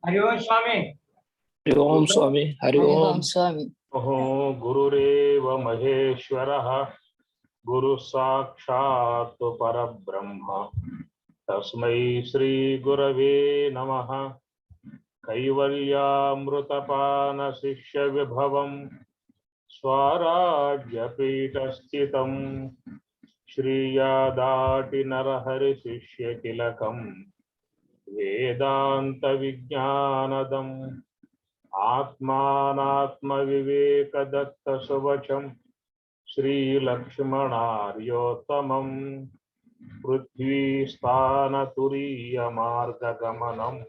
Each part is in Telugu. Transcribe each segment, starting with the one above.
हरि ओम स्वामी। हरि ओम स्वामी। हरि ओम स्वामी। ओहो गुरुरेव महेश्वरः गुरु साक्षात् परब्रह्म तस्मै श्री गुरवे नमः। कैवल्यामृतपान शिष्य विभवम् स्वराज्यपीठस्थितम् श्रीयादाटि नरहरि शिष्य तिलकम् वेदांत विज्ञानदम् आत्मानात्म विवेक दत्त सुवचम् श्री लक्ष्मणार्योत्तमम् पृथ्वी स्थान तुरीय मार्गगमनम्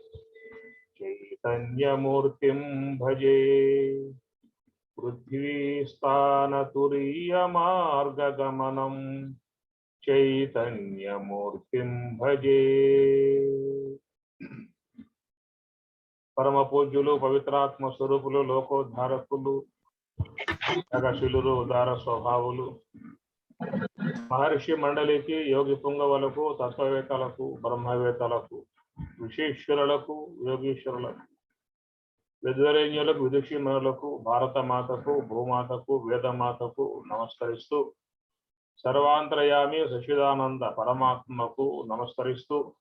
चैतन्यमूर्तिं भजे। पृथ्वी स्थान तुरीय मार्गगमनम् चैतन्यमूर्तिं भजे। परम पूज्युలు పవిత్రాత్మ స్వరూపులు లోకోద్ధారకులు జగశీలురు ఉదార స్వభావులు మహర్షి మండలికి యోగి పుంగవులకు తత్వవేత్తలకు బ్రహ్మవేత్తలకు విశేష్యులకు యోగీశ్వరులకు విద్వరేణ్యులకు విదుషీమణులకు భారత మాతకు భూమాతకు వేదమాతకు నమస్కరిస్తూ సర్వాంతర్యామి సచిదానంద పరమాత్మకు నమస్కరిస్తూ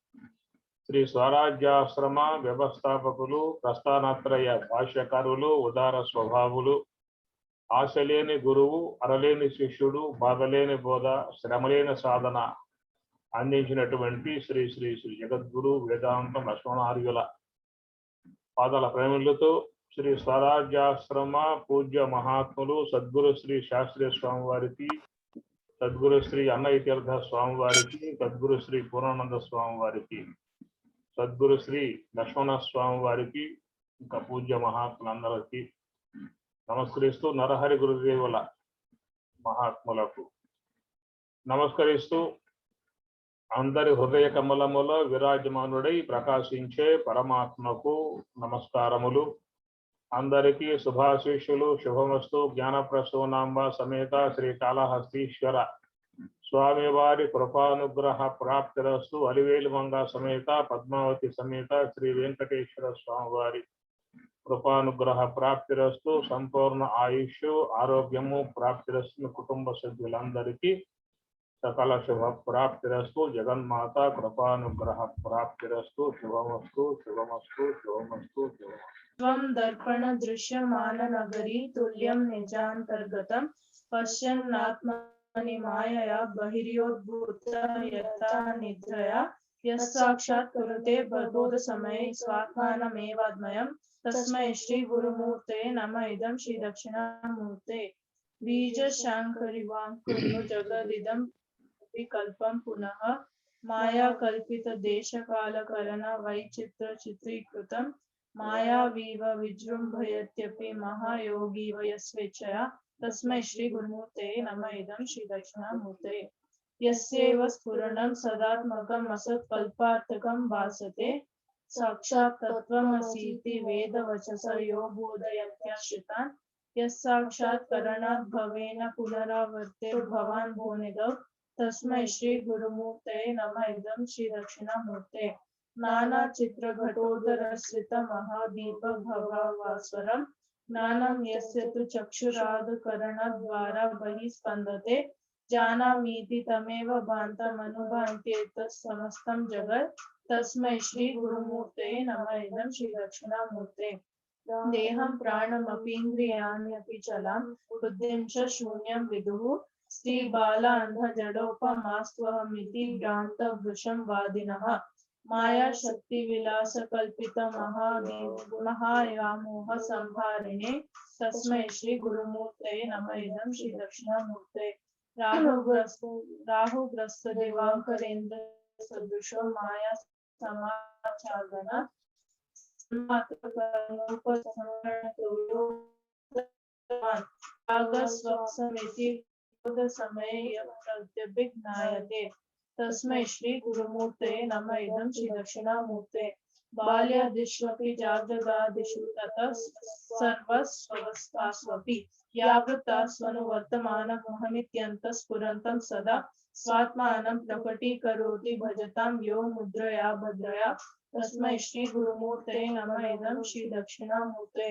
శ్రీ స్వరాజ్యాశ్రమ వ్యవస్థాపకులు ప్రస్థానత్రయ భాష్యకారులు ఉదార స్వభావులు ఆశలేని గురువు అరలేని శిష్యుడు బాధలేని బోధ శ్రమలేని సాధన అందించినటువంటి శ్రీ శ్రీ శ్రీ జగద్గురు వేదాంతం లక్ష్మణార్యుల పాదాల ప్రేమిలతో శ్రీ స్వరాజ్యాశ్రమ పూజ్య మహాత్ములు సద్గురు శ్రీ శాస్త్రీయ స్వామి వారికి, సద్గురు శ్రీ అన్నయ్య తీర్థ స్వామి వారికి, సద్గురు శ్రీ పూర్ణానంద స్వామి వారికి, సద్గురు శ్రీ లక్ష్మణ స్వామి వారికి, ఇంకా పూజ్య మహాత్ములందరికీ నమస్కరిస్తూ నరహరి గురుదేవుల మహాత్ములకు నమస్కరిస్తూ అందరి హృదయ కమలములో విరాజమానుడై ప్రకాశించే పరమాత్మకు నమస్కారములు. అందరికీ శుభాశీషులు. శుభమస్తు. జ్ఞానప్రసూనాంబ సమేత శ్రీ కాళహస్తీశ్వర స్వామివారి కృపానుగ్రహ ప్రాప్తిరస్తు. అలివేలుమంగ సమేత పద్మావతి సమేత శ్రీ వెంకటేశ్వర స్వామివారి కృపానుగ్రహ ప్రాప్తిరస్తు. సంపూర్ణ ఆయుష్ ఆరోగ్యము ప్రాప్తిరస్తు. కుటుంబ సభ్యులందరికీ సకల శుభ ప్రాప్తిరస్తు. జగన్మాత కృపానుగ్రహ ప్రాప్తిరస్తు. శుభమస్తు శుభమస్తు శుభమస్తు శుభమస్తు. దర్పణ దృశ్యమాన నగరీ తుల్యం నిజాంతర్గతం పశ్యన్నాత్మని మాయయా బహిర్యోద్భూత యథా నిద్రయా యస్సాక్షాత్ కురుతే ప్రబోధ సమయే స్వాత్మానమేవాద్మయం తస్మై శ్రీ గురుమూర్తే నమ. ఇదం శ్రీ దక్షిణామూర్తే. బీజ శాంకరి వాంకురు జగదిదం వికల్పం పునః మాయా కల్పిత దేశకాలకలన వైచిత్ర చిత్రీకృతం మాయావీవ విజృంభయత్యపి మహాయోగీవ యస్వేచ్ఛయా తస్మై శ్రీ గురుమూర్తే నమ. ఇదం శ్రీ దక్షిణామూర్తే. యస్యేవ స్ఫురణం సదాత్మకం అసత్కల్పార్థకం భాసతే సాక్షాత్ తత్వమసీతి వేదవచస యో బోధయత్యాశ్రితాన్ యస్సాక్షాత్ కరణాత్ భవేన పునరావర్తిర్భవాన్ భూనిదౌ తస్మై శ్రీ గురుమూర్తే నమ. ఇదం శ్రీ దక్షిణామూర్తే. నానా చిత్ర ఘటోదరశ్రిత మహాదీప భవాస్వరం జ్ఞానం యస్య తు చక్షురాధకరణ ద్వారా బహిస్పందతే జానామీతి తమేవ భాంతమనుభాంత్యేత సమస్తం జగత్ తస్మై శ్రీ గురుమూర్తే నమ. ఇదం శ్రీ దక్షిణామూర్తే. దేహం ప్రాణమపీంద్రియాణ్యపి చలం బుద్ధిం చ శూన్యం విదుః శ్రీ బాల అంధ జడోపమాస్త్వహమితి భ్రాంత వృషం వాదినః మాయా శక్తి విలాస కల్పిత మహాయామోహ సంహారిణే తస్మై శ్రీ గురుమూర్తే నమ. ఇదం శ్రీ దక్షిణామూర్తే. రాహుగ్రస్త దివాకరేంద్ర సదృశో మాయా సమాచారణ సమయే తస్మై శ్రీ గురుమూర్తే నమ. ఇదం శ్రీ దక్షిణామూర్తే. బాల్యాదిష్వపి జాగ్రత్తాదిషు తతః సర్వస్వస్థాస్వపి యావృత్తాస్వను వర్తమానమహమిత్యంత స్ఫురంతం సదా స్వాత్మానం ప్రకటీకరోతి భజతాం యో ముద్రయా భద్రయా तस्मै श्री गुरुमूर्तये नमः। इदं श्री दक्षिणामूर्तये।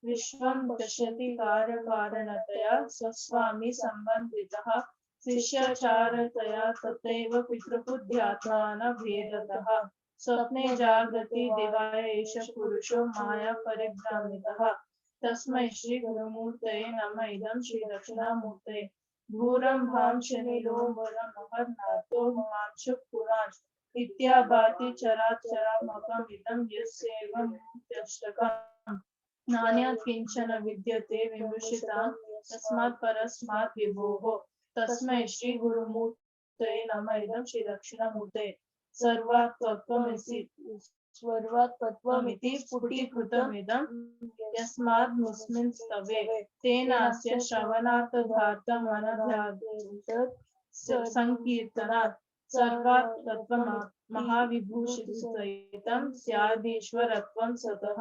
विश्वं पश्यति कार्यकारणतया स्वस्वामी संबंधितः शिष्याचारतया तथैव पितृबुद्ध्यात्मा न भेदतः। स्वप्ने जागृति देवाय एष पुरुषो माया परिभ्रामितः। तस्मै श्री गुरुमूर्तये नमः। इदं श्री दक्षिणामूर्तये। भूरं भां शनिरो वरं महर्नाथो मांश पुराण इत्याभाति चराचरमकम् इदं यस्यैव मूर्त्यष्टकम् नान्यत् किंचन विद्यते विमर्शितां तस्मात् परस्मात् विभोः। तस्मै श्री गुरुमूर्तये नमः। इदं श्री दक्षिणामूर्तये। सर्वात्मत्वमिति स्फुटीकृतमिदं यस्माद् मुस्मिन् स्तवे तेनास्य श्रवणार्थार्थम् अनध्यात् संकीर्तनात् सर्वात्मत्वम् महाविभूषितसहितं स्यादीश्वरत्वं सतः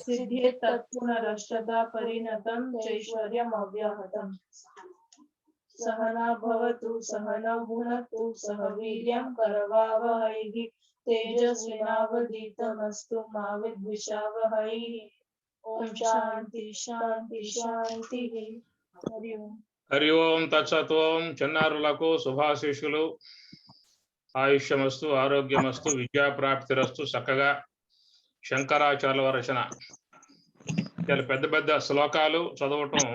सिद्ध्येत् तत्पुनरष्टधा परिणतं चैश्वर्यम् अव्याहतम्। सहना भवतु सहनौ भुनक्तु सह वीर्यं करवावहैः तेजस्विनावधीतमस्तु मा विद्विषावहैः। ओम शांति शांति शांति। हरि ओम। हरि ओम तत्सत्। ओम చిన్నారులకు శుభాశీస్సులు, ఆయుష్యమస్తు, ఆరోగ్యమస్తు, విద్యాప్రాప్తిరస్తు. చక్కగా శంకరాచార్యుల వారి రచన చాలా పెద్ద పెద్ద శ్లోకాలు చదవటం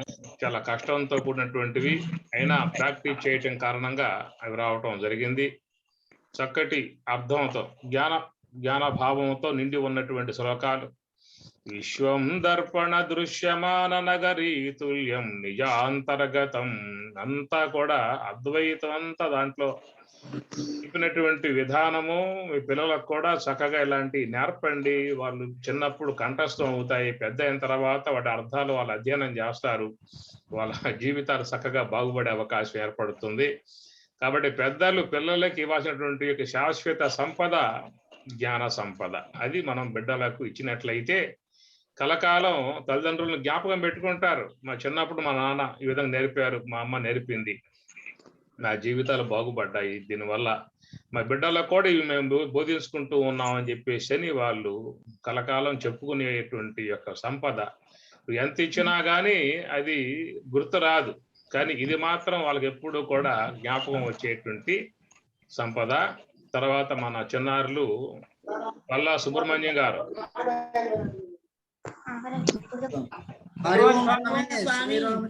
చాలా కష్టంతో కూడినటువంటివి, అయినా ప్రాక్టీస్ చేయటం కారణంగా అవి రావటం జరిగింది. చక్కటి అర్థంతో జ్ఞాన భావంతో నిండి ఉన్నటువంటి శ్లోకాలు. విశ్వం దర్పణ దృశ్యమాన నగరీ తుల్యం నిజాంతర్గతం. అంతా కూడా అద్వైతం అంతా దాంట్లో చెప్పినటువంటి విధానము. మీ పిల్లలకు కూడా చక్కగా ఇలాంటి నేర్పండి. వాళ్ళు చిన్నప్పుడు కంఠస్థం అవుతాయి, పెద్ద అయిన తర్వాత వాటి అర్థాలు వాళ్ళు అధ్యయనం చేస్తారు, వాళ్ళ జీవితాలు చక్కగా బాగుపడే అవకాశం ఏర్పడుతుంది. కాబట్టి పెద్దలు పిల్లలకి ఇవ్వాల్సినటువంటి శాశ్వత సంపద జ్ఞాన సంపద. అది మనం బిడ్డలకు ఇచ్చినట్లయితే కలకాలం తల్లిదండ్రులను జ్ఞాపకం పెట్టుకుంటారు. మా చిన్నప్పుడు మా నాన్న ఈ విధంగా నేర్పారు, మా అమ్మ నేర్పింది, నా జీవితాలు బాగుపడ్డాయి, దీనివల్ల మా బిడ్డలకు కూడా ఇవి మేము బోధించుకుంటూ ఉన్నామని చెప్పేసి వాళ్ళు కలకాలం చెప్పుకునేటువంటి యొక్క సంపద. ఎంత ఇచ్చినా కానీ అది గుర్తు రాదు, కానీ ఇది మాత్రం వాళ్ళకి ఎప్పుడూ కూడా జ్ఞాపకం వచ్చేటువంటి సంపద. తర్వాత మన చిన్నారులు పల్లా సుబ్రహ్మణ్యం గారు.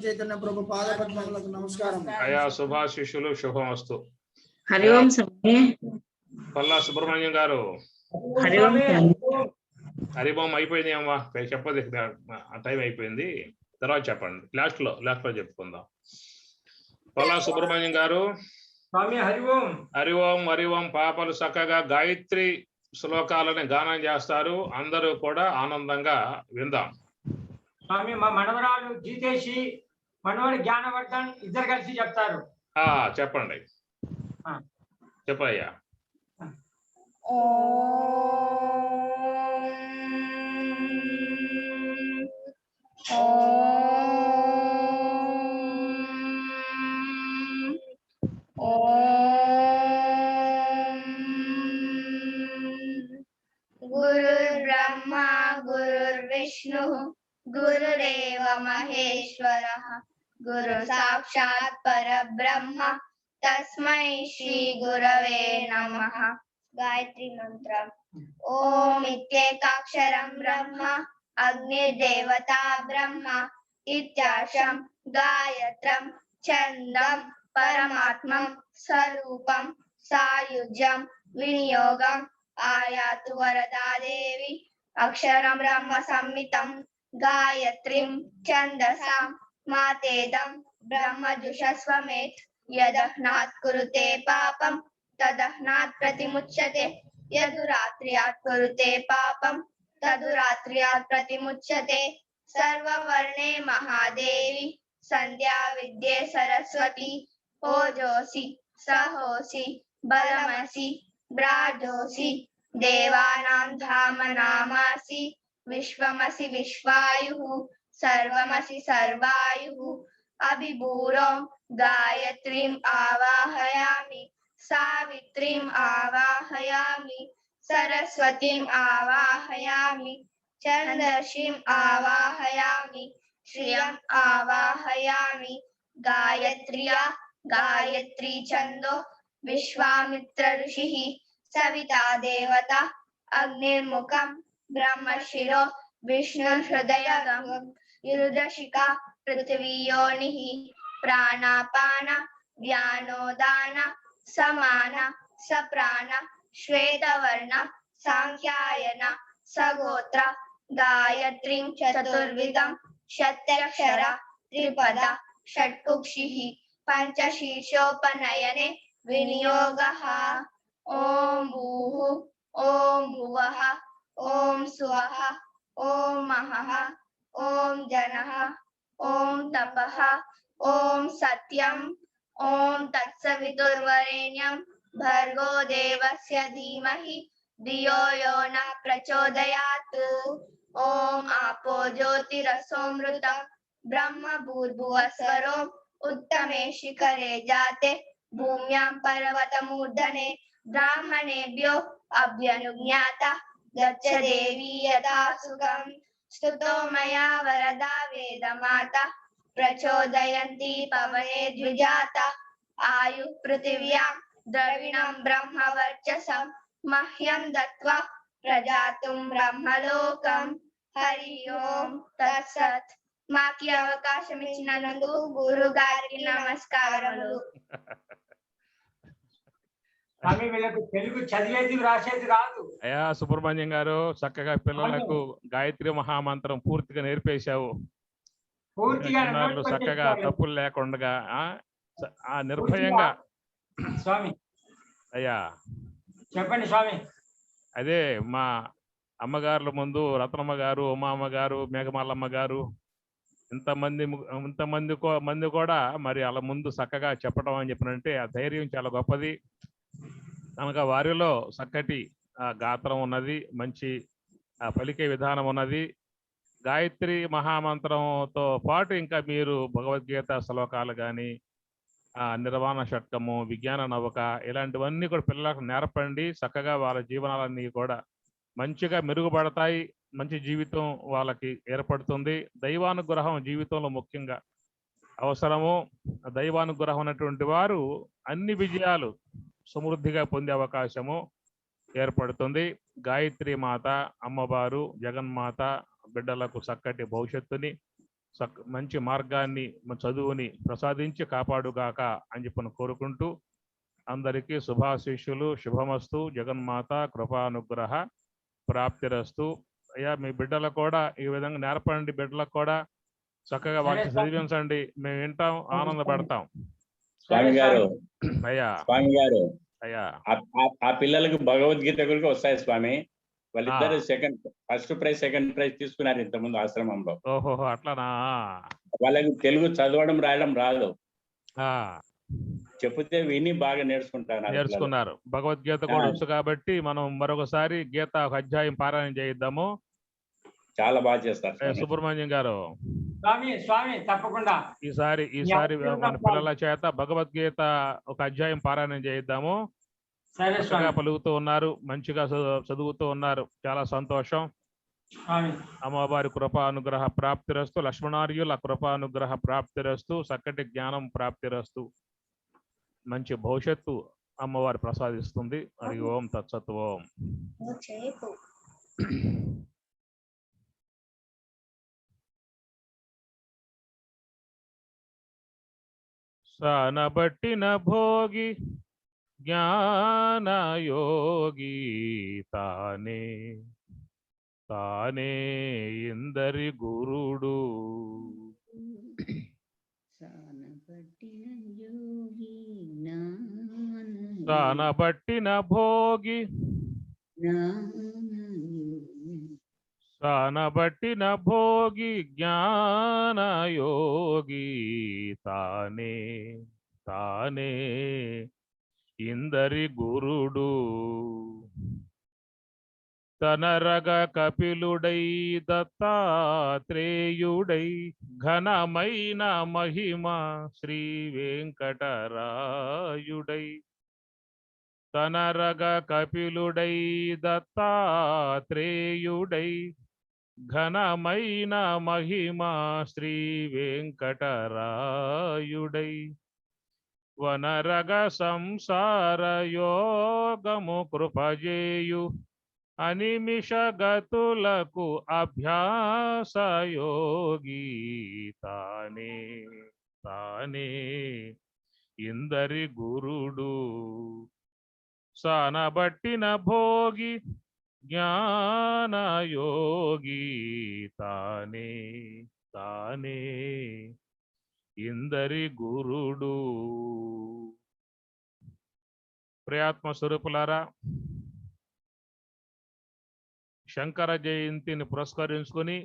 చైతన్య ప్రభు పాద పద్మములకు నమస్కారం. అయా శుభాశిష్యులు, శుభమస్తు. హరి ఓం స్వామి. పల్లా సుబ్రహ్మణ్యం గారు. హరి ఓం స్వామి. హరిబోం అయిపోయింది అమ్మా, చెప్పదు, టైం అయిపోయింది, తర్వాత చెప్పండి, లాస్ట్ లో చెప్పుకుందాం. పల్లా సుబ్రహ్మణ్యం గారు. స్వామి హరి ఓం. హరి ఓం. హరి ఓం. పాపలు చక్కగా గాయత్రి శ్లోకాలని గానం చేస్తారు, అందరూ కూడా ఆనందంగా విందాం. స్వామి మా మనవరాలు గీతేసి మనవడు జ్ఞానవర్ధన్ ఇద్దరు కలిసి చెప్తారు. చెప్పండి, చెప్పయ్యా. गुरुर्ब्रह्मा गुरुर्विष्णु गुरुरेव महेश्वरः गुरु साक्षात् परब्रह्म तस्मै श्री गुरवे नमः। गायत्री मंत्र। ओम इत्येकाक्षरं ब्रह्म अग्निर्देवता ब्रह्म इत्याशं गायत्रं छन्दं परमात्मं स्वरूपं सायुज्यं विनियोगं आयातु वरदा देवी अक्षरं ब्रह्म संहितं गायत्रीं छन्दसा मातेदं ब्रह्मजुषस्वमेत् यदह्नात् कुरुते पापं तदह्नात् प्रतिमुच्यते यदुरात्र्यात् कुरुते पापं तदुरात्र्यात् प्रतिमुच्यते। सर्ववर्णे महादेवी संध्या विद्ये सरस्वती ओजोसि सहोसि बलमसि ब्राजोसि देवानां धामनामासि विश्वमसि विश्वायुः सर्वमसि सर्वायुः। अभिभूरों गायत्रीम् आवाहयामि सावित्रीम् आवाहयामि सरस्वतीम् आवाहयामि चन्द्रदर्शिम् आवाहयामि श्रियम् आवाहयामि गायत्र्या गायत्री छन्दो विश्वामित्र ऋषिः सविता देवता अग्निर्मुखं ब्रह्मशिरो विष्णुहृदयगं रुद्रशिखा पृथ्वी योनिः प्राणापान व्यानोदान समान सप्राण श्वेतवर्ण सांख्यायन सगोत्र गायत्रीं चतुर्विधं शतक्षर त्रिपदा षट्कुक्षिः पंचशीर्षोपनयने विनियोगः ॐ भूः ॐ भुवः ॐ स्वः ॐ महः ॐ जनः ॐ तपः ॐ सत्यम् ॐ तत्सवितुर्वरेण्यं भर्गो देवस्य धीमहि धियो यो न प्रचोदयात् ॐ आपो ज्योतिरसोऽमृतं ब्रह्म भूर्भुवस्वरो उत्तमे शिखरे जाते भूम्यां पर्वतमूर्धने ब्राह्मणेभ्यो अभ्यनुज्ञाता गच्छ देवी यथा सुखं स्तुतो मया वरदा वेदमाता प्रचोदयन्ती पवने द्विजाता आयुः पृथिव्यां द्रविणं ब्रह्मवर्चसं मह्यं दत्त्वा प्रजातुं ब्रह्मलोकं हरि ओम तत्सत् మాకి అవకాశం ఇచ్చినందుకు గురువు గారికి నమస్కారములు. స్వామి వీళ్ళకు తెలుగు చదివేది రాసేది రాదు. అయ్యా సుబ్రహ్మణ్యం గారు చక్కగా పిల్లలకు గాయత్రి మహామంత్రం పూర్తిగా నేర్పేశావు. పూర్తిగా చక్కగా తప్పులు లేకుండా ఆ నిర్భయంగా. స్వామి అయ్యా చెప్పండి స్వామి. అదే మా అమ్మగారుల ముందు రత్నమ్మ గారు, ఉమామ్మ గారు, మేఘమాలమ్మ గారు ఇంతమంది కూడా మరి అలా ముందు చక్కగా చెప్పడం అని చెప్పినంటే ఆ ధైర్యం చాలా గొప్పది. కనుక వారిలో చక్కటి గాత్రం ఉన్నది, మంచి పలికే విధానం ఉన్నది. గాయత్రి మహామంత్రంతో పాటు ఇంకా మీరు భగవద్గీత శ్లోకాలు కానీ నిర్వాణ షట్కము, విజ్ఞాన నవక ఇలాంటివన్నీ కూడా పిల్లలకు నేర్పండి. చక్కగా వాళ్ళ జీవనాలన్నీ కూడా మంచిగా మెరుగుపడతాయి. మంచి జీవితం వాళ్ళకి ఏర్పడుతుంది. దైవానుగ్రహం జీవితంలో ముఖ్యంగా అవసరము. దైవానుగ్రహం ఉన్నటువంటి వారు అన్ని విజయాలు సమృద్ధిగా పొందే అవకాశము ఏర్పడుతుంది. గాయత్రి మాత అమ్మవారు జగన్మాత బిడ్డలకు చక్కటి భవిష్యత్తుని, మంచి మార్గాన్ని, చదువుని ప్రసాదించి కాపాడుగాక అని చెప్పని కోరుకుంటూ అందరికీ శుభాశీస్సులు. శుభమస్తు. జగన్మాత కృపానుగ్రహ ప్రాప్తిరస్తు. అయ్యా మీ బిడ్డలకు కూడా ఈ విధంగా నేర్పండి. బిడ్డలకు కూడా చక్కగా వాళ్ళకి చదివించండి. మేము వింటాం, ఆనందపడతాం. స్వామి గారు అయ్యా స్వామి గారు అయ్యా ఆ పిల్లలకు భగవద్గీత కూడా వస్తాయి స్వామి. వాళ్ళిద్దరు ఫస్ట్ ప్రైజ్ సెకండ్ ప్రైజ్ తీసుకున్నారు ఇంతకుముందు ఆశ్రమంలో. ఓహో అట్లానా. వాళ్ళకి తెలుగు చదవడం రాయడం రాదు, చెప్తే విని బాగా నేర్చుకున్నారు. భగవద్గీత కూడా వచ్చు కాబట్టి మనం మరొకసారి గీత ఒక అధ్యాయం పారాయణ చేయిద్దాము. చాలా బాగా చేస్తారు సుబ్రహ్మణ్యం గారు. స్వామి తప్పకుండా ఈసారి మన పిల్లల చేత భగవద్గీత ఒక అధ్యాయం పారాయణం చేయిద్దాము. చక్కగా పలుకుతూ ఉన్నారు, మంచిగా చదువుతూ ఉన్నారు. చాలా సంతోషం. అమ్మవారి కృపానుగ్రహ ప్రాప్తిరస్తు. లక్ష్మణార్యుల కృపానుగ్రహ ప్రాప్తిరస్తు. చక్కటి జ్ఞానం ప్రాప్తిరస్తు. మంచి భవిష్యత్తు అమ్మవారి ప్రసాదిస్తుంది. హరి ఓం తత్సత్. ఓం సానబట్టిన భోగి జ్ఞాన యోగి తానే తానే ఇందరి గురుడు. సానబట్టిన భోగి సానబట్టిన భోగి జ్ఞాన యోగి తానే తానే ఇందరి గురుడు. తనరగ కపిలుడై దత్తాత్రేయుడై ఘనమైన మహిమ శ్రీ వెంకటరాయుడై తనరగ కపిలుడై దత్తాత్రేయుడై ఘనమైన మహిమా శ్రీ వెంకటరాయుడై వనరగ సంసార యోగము కృపజేయు అనిమిష గతులకు అభ్యాస యోగి తానే తానే ఇందరి గురుడు సానబట్టిన భోగి జ్ఞానయోగి తానే తానే ఇందరి గురుడు. ప్రియాత్మ స్వరూపులారా, శంకర జయంతిని పురస్కరించుకొని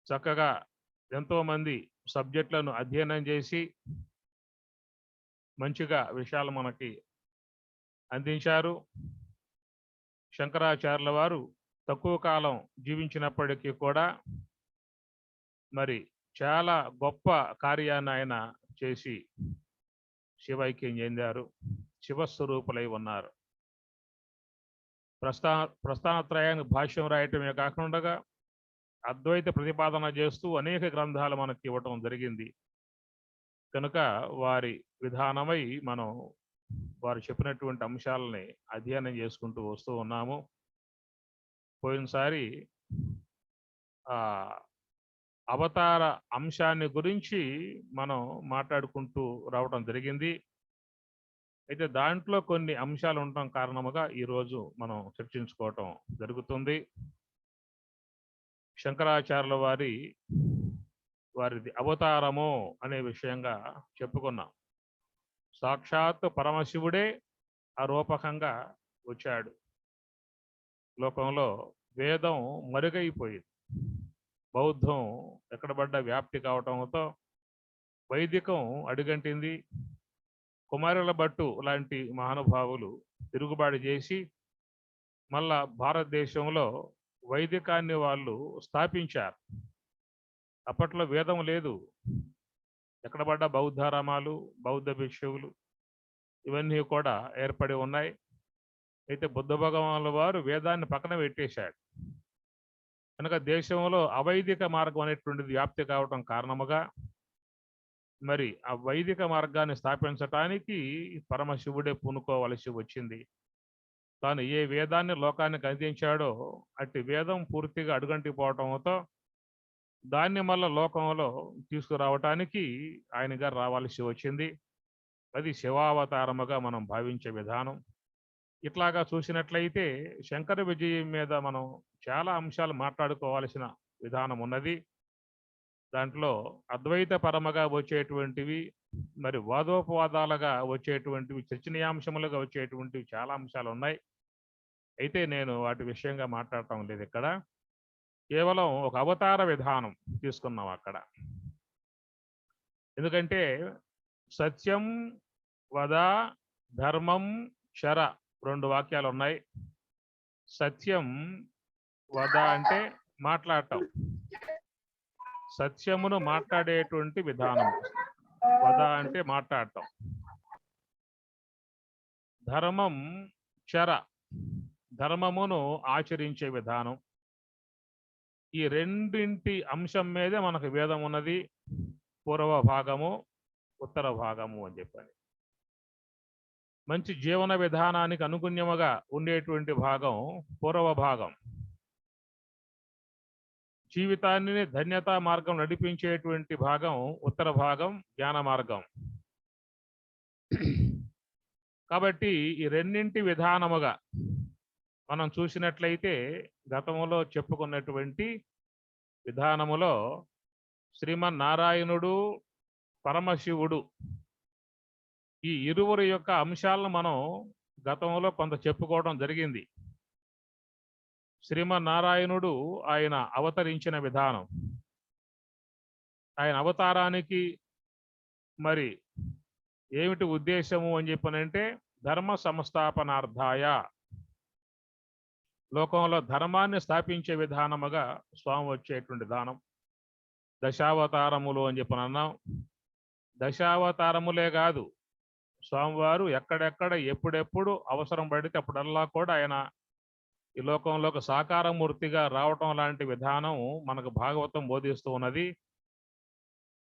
చక్కగా ఎంతోమంది సబ్జెక్టులను అధ్యయనం చేసి మంచిగా విషయాలు మనకి అందించారు. శంకరాచార్యుల వారు తక్కువ కాలం జీవించినప్పటికీ కూడా మరి చాలా గొప్ప కార్యాన్ని ఆయన చేసి శివైక్యం చెందారు, శివస్వరూపులై ఉన్నారు. ప్రస్థానత్రయానికి భాష్యం రాయటమే కాకుండా అద్వైత ప్రతిపాదన చేస్తూ అనేక గ్రంథాలు మనకి ఇవ్వటం జరిగింది. కనుక వారి విధానమై మనం వారు చెప్పినటువంటి అంశాలని అధ్యయనం చేసుకుంటూ వస్తూ ఉన్నాము. పోయినసారి అవతార అంశాన్ని గురించి మనం మాట్లాడుకుంటూ రావటం జరిగింది. అయితే దాంట్లో కొన్ని అంశాలు ఉండటం కారణముగా ఈరోజు మనం చర్చించుకోవటం జరుగుతుంది. శంకరాచార్యుల వారిది అవతారము అనే విషయంగా చెప్పుకున్నాం. సాక్షాత్ పరమశివుడే ఆ రూపకంగా వచ్చాడు. లోకంలో వేదం మరుగైపోయింది. బౌద్ధం ఎక్కడ పడ్డ వ్యాప్తి కావటంతో వైదికం అడుగంటింది. కుమారుల భట్టు లాంటి మహానుభావులు తిరుగుబాటు చేసి మళ్ళా భారతదేశంలో వైదికాన్ని వాళ్ళు స్థాపించారు. అప్పట్లో వేదం లేదు. ఎక్కడ పడ్డ బౌద్ధారామాలు, బౌద్ధ భిక్షువులు ఇవన్నీ కూడా ఏర్పడి ఉన్నాయి. అయితే బుద్ధ భగవానుల వారు వేదాన్ని పక్కన పెట్టేశాడు. కనుక దేశంలో అవైదిక మార్గం అనేటువంటిది వ్యాప్తి కావటం కారణముగా మరి ఆ వైదిక మార్గాన్ని స్థాపించటానికి పరమశివుడే పూనుకోవలసి వచ్చింది. తాను ఏ వేదాన్ని లోకానికి అందించాడో అట్టి వేదం పూర్తిగా అడుగంటిపోవటంతో దాన్ని మళ్ళా లోకంలో తీసుకురావటానికి ఆయన గారు రావాల్సి వచ్చింది. అది శివావతారముగా మనం భావించే విధానం. ఇట్లాగా చూసినట్లయితే శంకర విజయం మీద మనం చాలా అంశాలు మాట్లాడుకోవాల్సిన విధానం ఉన్నది. దాంట్లో అద్వైత పరమగా వచ్చేటువంటివి, మరి వాదోపవాదాలుగా వచ్చేటువంటివి, చర్చనీయాంశములుగా వచ్చేటువంటివి చాలా అంశాలు ఉన్నాయి. అయితే నేను వాటి విషయంగా మాట్లాడటం లేదు. ఇక్కడ కేవలం ఒక అవతార విధానం తీసుకున్నాం అక్కడ. ఎందుకంటే సత్యం వద ధర్మం చర 2 వాక్యాలు ఉన్నాయి. సత్యం వద అంటే మాట్లాడటం, సత్యమును మాట్లాడేటువంటి విధానం. వద అంటే మాట్లాడటం. ధర్మం చర, ధర్మమును ఆచరించే విధానం. ఈ రెండింటి అంశం మీదే మనకు వేదం ఉన్నది. పూర్వ భాగము, ఉత్తర భాగము అని చెప్పని. మంచి జీవన విధానానికి అనుగుణ్యముగా ఉండేటువంటి భాగం పూర్వ భాగం. జీవితాన్ని ధన్యతా మార్గం నడిపించేటువంటి భాగం ఉత్తర భాగం, జ్ఞాన మార్గం. కాబట్టి ఈ రెండింటి విధానముగా మనం చూసినట్లయితే గతంలో చెప్పుకున్నటువంటి విధానములో శ్రీమన్నారాయణుడు, పరమశివుడు ఈ ఇరువురి యొక్క అంశాలను మనం గతంలో కొంత చెప్పుకోవడం జరిగింది. శ్రీమన్నారాయణుడు ఆయన అవతరించిన విధానం, ఆయన అవతారానికి మరి ఏమిటి ఉద్దేశము అని చెప్పనంటే ధర్మ సంస్థాపనార్థాయ, లోకంలో ధర్మాన్ని స్థాపించే విధానముగా స్వామి వచ్చేటువంటి విధానం. దశావతారములు అని చెప్పని అన్నాం. దశావతారములే కాదు, స్వామివారు ఎక్కడెక్కడ ఎప్పుడెప్పుడు అవసరం పడితే అప్పుడల్లా కూడా ఆయన ఈ లోకంలోకి సాకారమూర్తిగా రావటం లాంటి విధానం మనకు భాగవతం బోధిస్తూ ఉన్నది.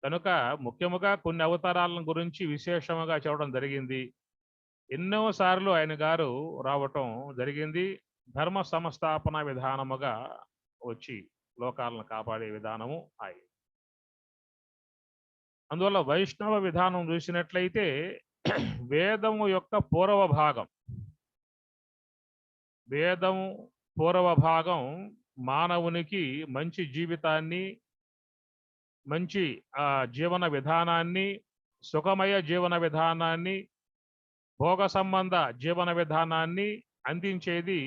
కనుక ముఖ్యముగా కొన్ని అవతారాలను గురించి విశేషముగా చెప్పడం జరిగింది. ఎన్నోసార్లు ఆయన గారు రావటం జరిగింది. ధర్మ సంస్థాపన విధానముగా వచ్చి లోకాలను కాపాడే విధానము ఆయన. అందువల్ల వైష్ణవ విధానం చూసినట్లయితే వేదము యొక్క పూర్వ భాగం, వేదం పూర్వ భాగం మానవునికి మంచి జీవితాన్ని, మంచి జీవన విధానాన్ని, సుఖమయ జీవన విధానాన్ని, భోగ సంబంధ జీవన విధానాన్ని అందించేది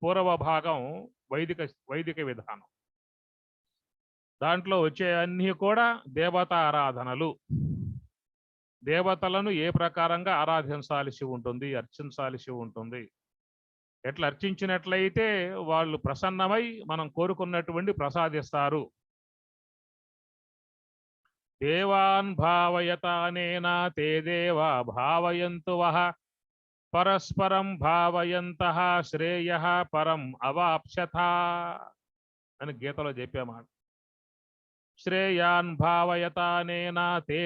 పూర్వ భాగం వైదిక విధానం. దాంట్లో వచ్చే అన్నీ కూడా దేవతా ఆరాధనలు. దేవతలను ఏ ప్రకారంగా ఆరాధించాల్సి ఉంటుంది, అర్చించాల్సి ఉంటుంది. ఎట్లా అర్చించినట్లయితే వాళ్ళు ప్రసన్నమై మనం కోరుకున్నటువంటి ప్రసాదిస్తారు. దేవాన్ భావయతానేనా తే దేవా భావయంతు వః పరస్పరం భావయంతః శ్రేయః పరం అవాప్స్యథ అని గీతలో చెప్పామాట. శ్రేయాన్ భావయతానేనా తే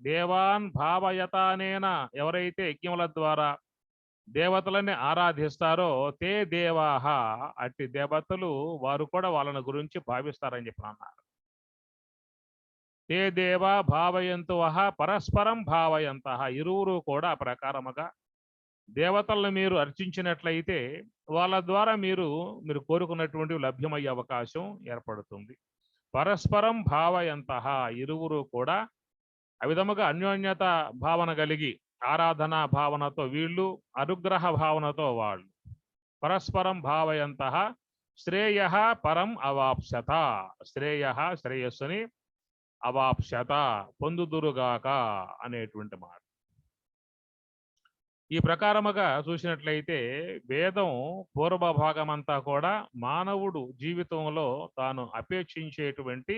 దేవాన్ భావయతానేనా, ఎవరైతే యజ్ఞముల ద్వారా దేవతలని ఆరాధిస్తారో తే దేవాహ, అట్టి దేవతలు వారు కూడా వాళ్ళని గురించి భావిస్తారని చెప్పి అన్నారు. తే దేవా భావయంతు వః పరస్పరం భావయంతః, ఇరువురు కూడా ఆ ప్రకారముగా దేవతలను మీరు అర్చించినట్లయితే వాళ్ళ ద్వారా మీరు కోరుకున్నటువంటి లభ్యమయ్యే అవకాశం ఏర్పడుతుంది. పరస్పరం భావయంతః, ఇరువురు కూడా ఆ విధముగా అన్యోన్యత భావన కలిగి ఆరాధనా భావనతో వీళ్ళు, అనుగ్రహ భావనతో వాళ్ళు. పరస్పరం భావయంతః శ్రేయః పరం అవాప్స్యత, శ్రేయః శ్రేయస్సుని, అవాప్స్యత పొందుదురుగాక అనేటువంటి మాట. ఈ ప్రకారముగా చూసినట్లయితే వేదం పూర్వ భాగమంతా కూడా మానవుడు జీవితంలో తాను అపేక్షించేటువంటి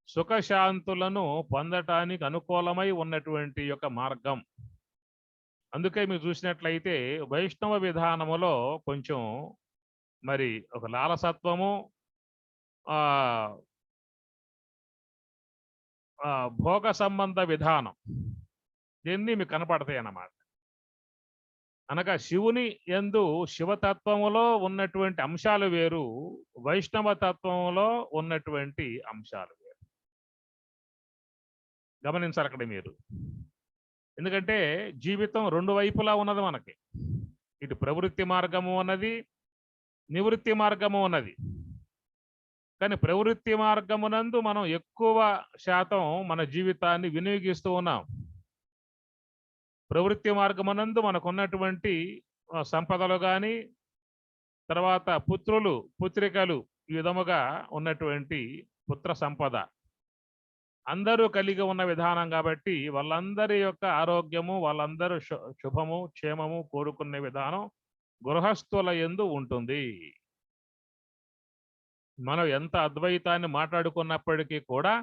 సుఖశాంతులను పొందటానికి అనుకూలమై ఉన్నటువంటి యొక్క మార్గం. అందుకే మీరు చూసినట్లయితే వైష్ణవ విధానములో కొంచెం మరి ఒక లాలసత్వము, భోగ సంబంధ విధానం దీన్ని మీకు కనపడతాయి అన్నమాట. అనగా శివుని యందు శివతత్వములో ఉన్నటువంటి అంశాలు వేరు, వైష్ణవ తత్వంలో ఉన్నటువంటి అంశాలు వేరు. గమనించాలి అక్కడ మీరు. ఎందుకంటే జీవితం రెండు వైపులా ఉన్నది మనకి. ఇటు ప్రవృత్తి మార్గము ఉన్నది, నివృత్తి మార్గము ఉన్నది. కానీ ప్రవృత్తి మార్గమునందు మనం ఎక్కువ శాతం మన జీవితాన్ని వినియోగిస్తూ ఉన్నాం. ప్రవృత్తి మార్గమునందు మనకున్నటువంటి సంపదలు కానీ, తర్వాత పుత్రులు పుత్రికలు, ఈ విధముగా ఉన్నటువంటి పుత్ర సంపద అందరూ కలిగి ఉన్న విధానం కాబట్టి వాళ్ళందరి యొక్క ఆరోగ్యము, వాళ్ళందరూ శుభము క్షేమము కోరుకునే విధానం గృహస్థుల యందు ఉంటుంది. మనం ఎంత అద్వైతాన్ని మాట్లాడుకున్నప్పటికీ కూడా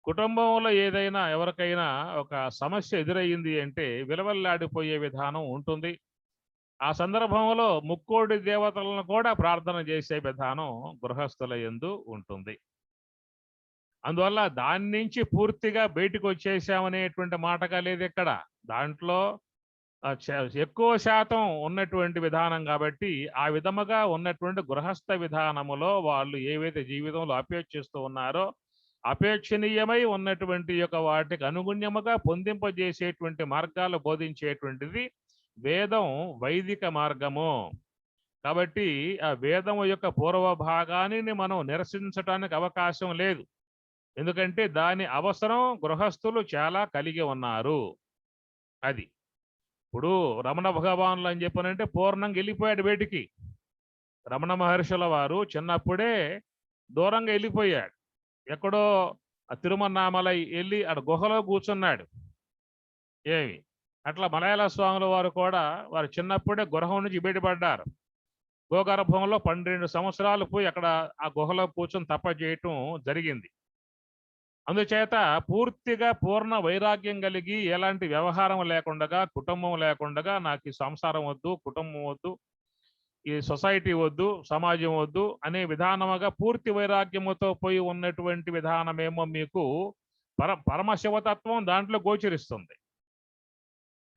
కుటుంబంలో ఏదైనా ఎవరికైనా ఒక సమస్య ఎదురయ్యింది అంటే విలవల్లాడిపోయే విధానం ఉంటుంది. ఆ సందర్భంలో ముక్కోడి దేవతలను కూడా ప్రార్థన చేసే విధానం గృహస్థుల యందు ఉంటుంది. అందువల్ల దాని నుంచి పూర్తిగా బయటకు వచ్చేసామనేటువంటి మాటగా లేదు ఇక్కడ. దాంట్లో ఎక్కువ శాతం ఉన్నటువంటి విధానం కాబట్టి ఆ విధముగా ఉన్నటువంటి గృహస్థ విధానములో వాళ్ళు ఏవైతే జీవితంలో అపేక్షిస్తూ ఉన్నారో అపేక్షణీయమై ఉన్నటువంటి యొక్క వాటికి అనుగుణ్యముగా పొందింపజేసేటువంటి మార్గాలు బోధించేటువంటిది వేదం, వైదిక మార్గము. కాబట్టి ఆ వేదము యొక్క పూర్వ భాగాన్ని మనం నిరసించడానికి అవకాశం లేదు. ఎందుకంటే దాని అవసరం గృహస్థులు చాలా కలిగి ఉన్నారు. అది ఇప్పుడు రమణ భగవానులు అని చెప్పనంటే పూర్ణంగా వెళ్ళిపోయాడు బయటికి. రమణ మహర్షుల వారు చిన్నప్పుడే దూరంగా వెళ్ళిపోయాడు. ఎక్కడో తిరుమన్నామలై వెళ్ళి అక్కడ గుహలో కూర్చున్నాడు. ఏమి అట్లా మలయాళ స్వాముల వారు కూడా వారు చిన్నప్పుడే గృహం నుంచి బయటపడ్డారు. గోగర్భంలో 12 సంవత్సరాలు పోయి అక్కడ ఆ గుహలో కూర్చొని తప చేయటం జరిగింది. అందుచేత పూర్తిగా పూర్ణ వైరాగ్యం కలిగి ఎలాంటి వ్యవహారం లేకుండా, కుటుంబం లేకుండా, నాకు ఈ సంసారం వద్దు, కుటుంబం వద్దు, ఈ సొసైటీ వద్దు, సమాజం వద్దు అనే విధానముగా పూర్తి వైరాగ్యముతో పోయి ఉన్నటువంటి విధానమేమో మీకు పరమశివతత్వం దాంట్లో గోచరిస్తుంది.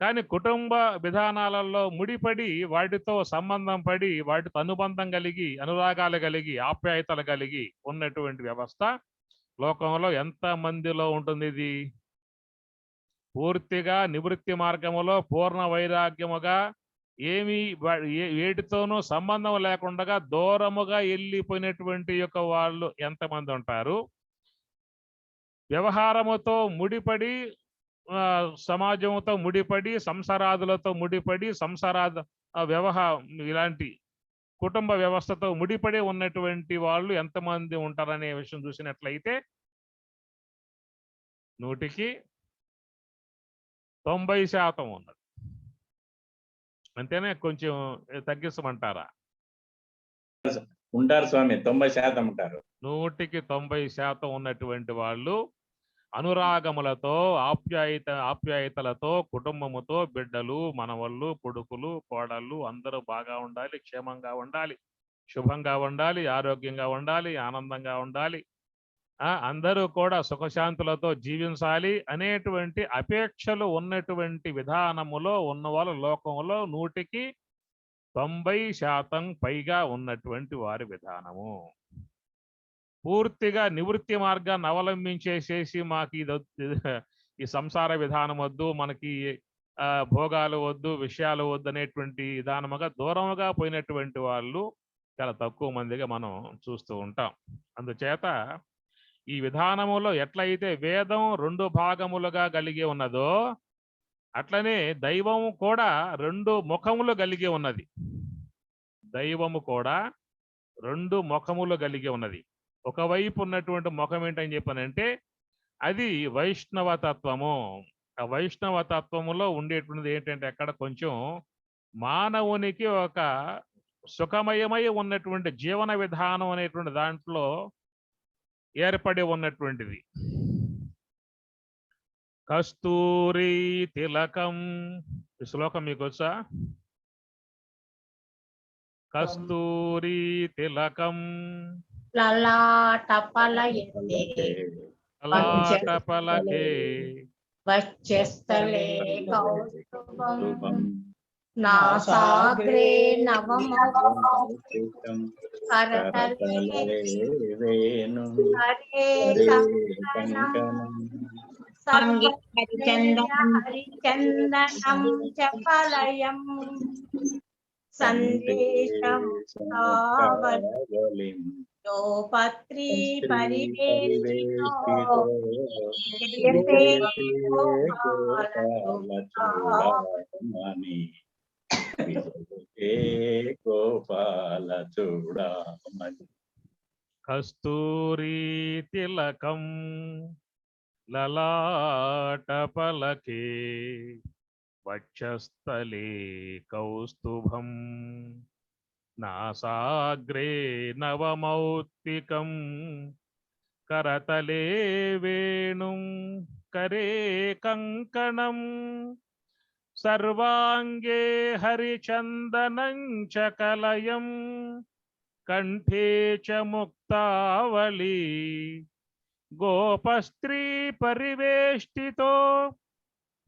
కానీ కుటుంబ విధానాలలో ముడిపడి వాటితో సంబంధం పడి వాటితో అనుబంధం కలిగి, అనురాగాలు కలిగి, ఆప్యాయతలు కలిగి ఉన్నటువంటి వ్యవస్థ లోకంలో ఎంత మందిలో ఉంటుంది? ఇది పూర్తిగా నివృత్తి మార్గములో పూర్ణ వైరాగ్యముగా ఏమీ వేటితోనూ సంబంధం లేకుండా దూరముగా వెళ్ళిపోయినటువంటి యొక్క వాళ్ళు ఎంతమంది ఉంటారు? వ్యవహారముతో ముడిపడి, సమాజంతో ముడిపడి, సంసారాదులతో ముడిపడి, ఇలాంటి కుటుంబ వ్యవస్థతో ముడిపడి ఉన్నటువంటి వాళ్ళు ఎంతమంది ఉంటారనే విషయం చూసినట్లయితే 100కి 90% ఉన్నది. అంతేనే, కొంచెం తగ్గించమంటారా? ఉంటారు స్వామి, 90% ఉంటారు. 100కి 90% ఉన్నటువంటి వాళ్ళు అనురాగములతో, ఆప్యాయతలతో, కుటుంబముతో, బిడ్డలు, మనవళ్ళు, కొడుకులు, కోడళ్ళు అందరూ బాగా ఉండాలి, క్షేమంగా ఉండాలి, శుభంగా ఉండాలి, ఆరోగ్యంగా ఉండాలి, ఆనందంగా ఉండాలి, అందరూ కూడా సుఖశాంతులతో జీవించాలి అనేటువంటి అపేక్షలు ఉన్నటువంటి విధానములో ఉన్నవాళ్ళు లోకంలో 100కి 90% పైగా ఉన్నటువంటి వారి విధానము. పూర్తిగా నివృత్తి మార్గాన్ని అవలంబించేసేసి మాకు ఈ సంసార విధానం వద్దు, మనకి భోగాలు వద్దు, విషయాలు వద్దు అనేటువంటి విధానముగా దూరముగా పోయినటువంటి వాళ్ళు చాలా తక్కువ మందిగా మనం చూస్తూ ఉంటాం. అందుచేత ఈ విధానములో ఎట్లయితే వేదం 2 భాగములుగా కలిగి ఉన్నదో అట్లనే దైవము కూడా 2 ముఖములు కలిగి ఉన్నది. దైవము కూడా 2 ముఖములు కలిగి ఉన్నది. ఒకవైపు ఉన్నటువంటి ముఖం ఏంటని చెప్పానంటే అది వైష్ణవ తత్వము. ఆ వైష్ణవ తత్వములో ఉండేటువంటిది ఏంటంటే అక్కడ కొంచెం మానవునికి ఒక సుఖమయమై ఉన్నటువంటి జీవన విధానం అనేటువంటి దాంట్లో ఏర్పడి ఉన్నటువంటిది. కస్తూరి తిలకం, ఈ శ్లోకం మీకు వచ్చా? కస్తూరి తిలకం లలాటపలకే వక్షస్థలే కౌస్తుభం నాసాగ్రే నవమౌక్తికం కరతలే వేణు హరే కంకణం హరిచందనం చపలయం సందేశం పత్రి పరివేష్టితో గోపాల చూడమని. కస్తూరి తిలకం లలాటపలకే వక్షస్థలే కౌస్తుభం నాసాగ్రే నవమౌక్తికం కరతలే వేణుం కరే కంకణం సర్వాంగే హరిచందనం చ కలయం కంఠే చ ముక్తావళి గోపస్త్రీ పరివేష్టితో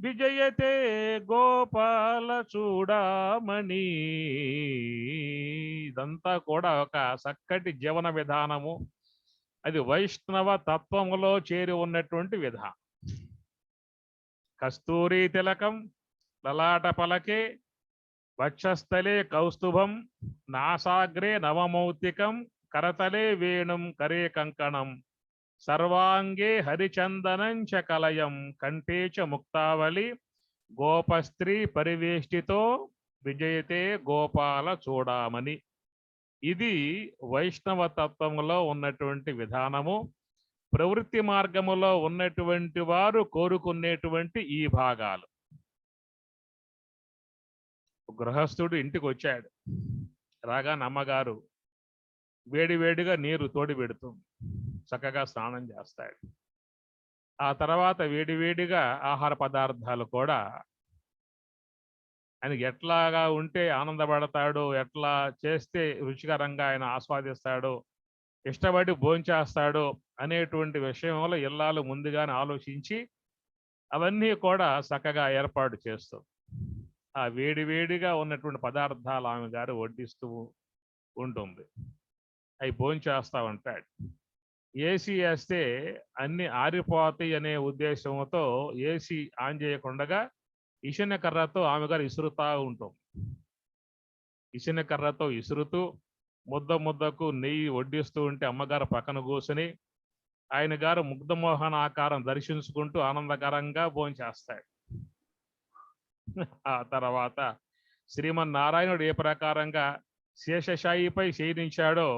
విజయతే గోపాల చూడామణి. ఇదంతా కూడా ఒక చక్కటి జీవన విధానము. అది వైష్ణవ తత్వములో చేరి ఉన్నటువంటి విధానం. కస్తూరి తిలకం లలాట పలకే వక్షస్థలే కౌస్తుభం నాసాగ్రే నవమౌక్తికం కరతలే వేణుం కరే కంకణం సర్వాంగే హరిచందనం చ కలయం కంఠే చ ముక్తావళి గోపస్త్రీ పరివేష్టితో విజయతే గోపాల చూడామని. ఇది వైష్ణవ తత్వములో ఉన్నటువంటి విధానము. ప్రవృత్తి మార్గములో ఉన్నటువంటి వారు కోరుకునేటువంటి ఈ భాగాలు. గృహస్థుడు ఇంటికి వచ్చాడు, రాగా అమ్మగారు వేడివేడిగా నీరు తోడి పెడుతుంది, చక్కగా స్నానం చేస్తాడు. ఆ తర్వాత వేడివేడిగా ఆహార పదార్థాలు కూడా ఆయనకి ఎట్లాగా ఉంటే ఆనందపడతాడో, ఎట్లా చేస్తే రుచికరంగా ఆయన ఆస్వాదిస్తాడో, ఇష్టపడి భోంచేస్తాడో అనేటువంటి విషయంలో ఇల్లాలు ముందుగానే ఆలోచించి అవన్నీ కూడా చక్కగా ఏర్పాటు చేస్తాం. ఆ వేడివేడిగా ఉన్నటువంటి పదార్థాలు ఆమె గారు వడ్డిస్తూ ఉంటుంది. అవి భోంచేస్తూ ఉంటాడు. ఏసీ వేస్తే అన్ని ఆరిపోతాయి అనే ఉద్దేశంతో ఏసీ ఆన్ చేయకుండా ఇసిన కర్రతో ఆమె గారు ఇసురుతా ఉంటుంది. ఇసిన కర్రతో ఇసురుతూ ముద్ద ముద్దకు నెయ్యి వడ్డిస్తూ ఉంటే అమ్మగారు పక్కన కూర్చుని ఆయన గారు ముగ్ధమోహన ఆకారం దర్శించుకుంటూ ఆనందకరంగా భోంచేస్తాడు. ఆ తర్వాత శ్రీమన్నారాయణుడు ఏ ప్రకారంగా శేషశాయిపై శయనించాడో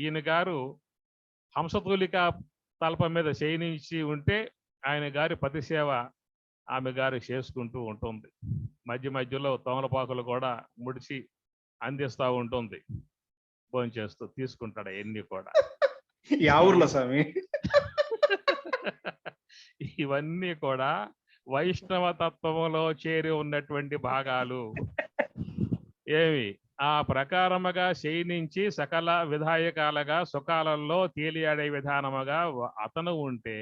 ఈయన గారు హంసతూలిక తల్పం మీద శయనించి ఉంటే ఆయన గారి పతి సేవ ఆమె గారు చేసుకుంటూ ఉంటుంది. మధ్య మధ్యలో తోమలపాకులు కూడా ముడిచి అందిస్తూ ఉంటుంది. భోంచేస్తూ తీసుకుంటాడు ఎన్ని కూడా. యా ఊర్లో స్వామి? ఇవన్నీ కూడా వైష్ణవ తత్వములో చేరి ఉన్నటువంటి భాగాలు. ఏమి ఆ ప్రకారముగా శయనించి సకల విధాయకాలుగా సుఖాలలో తేలియాడే విధానముగా అతను ఉంటే,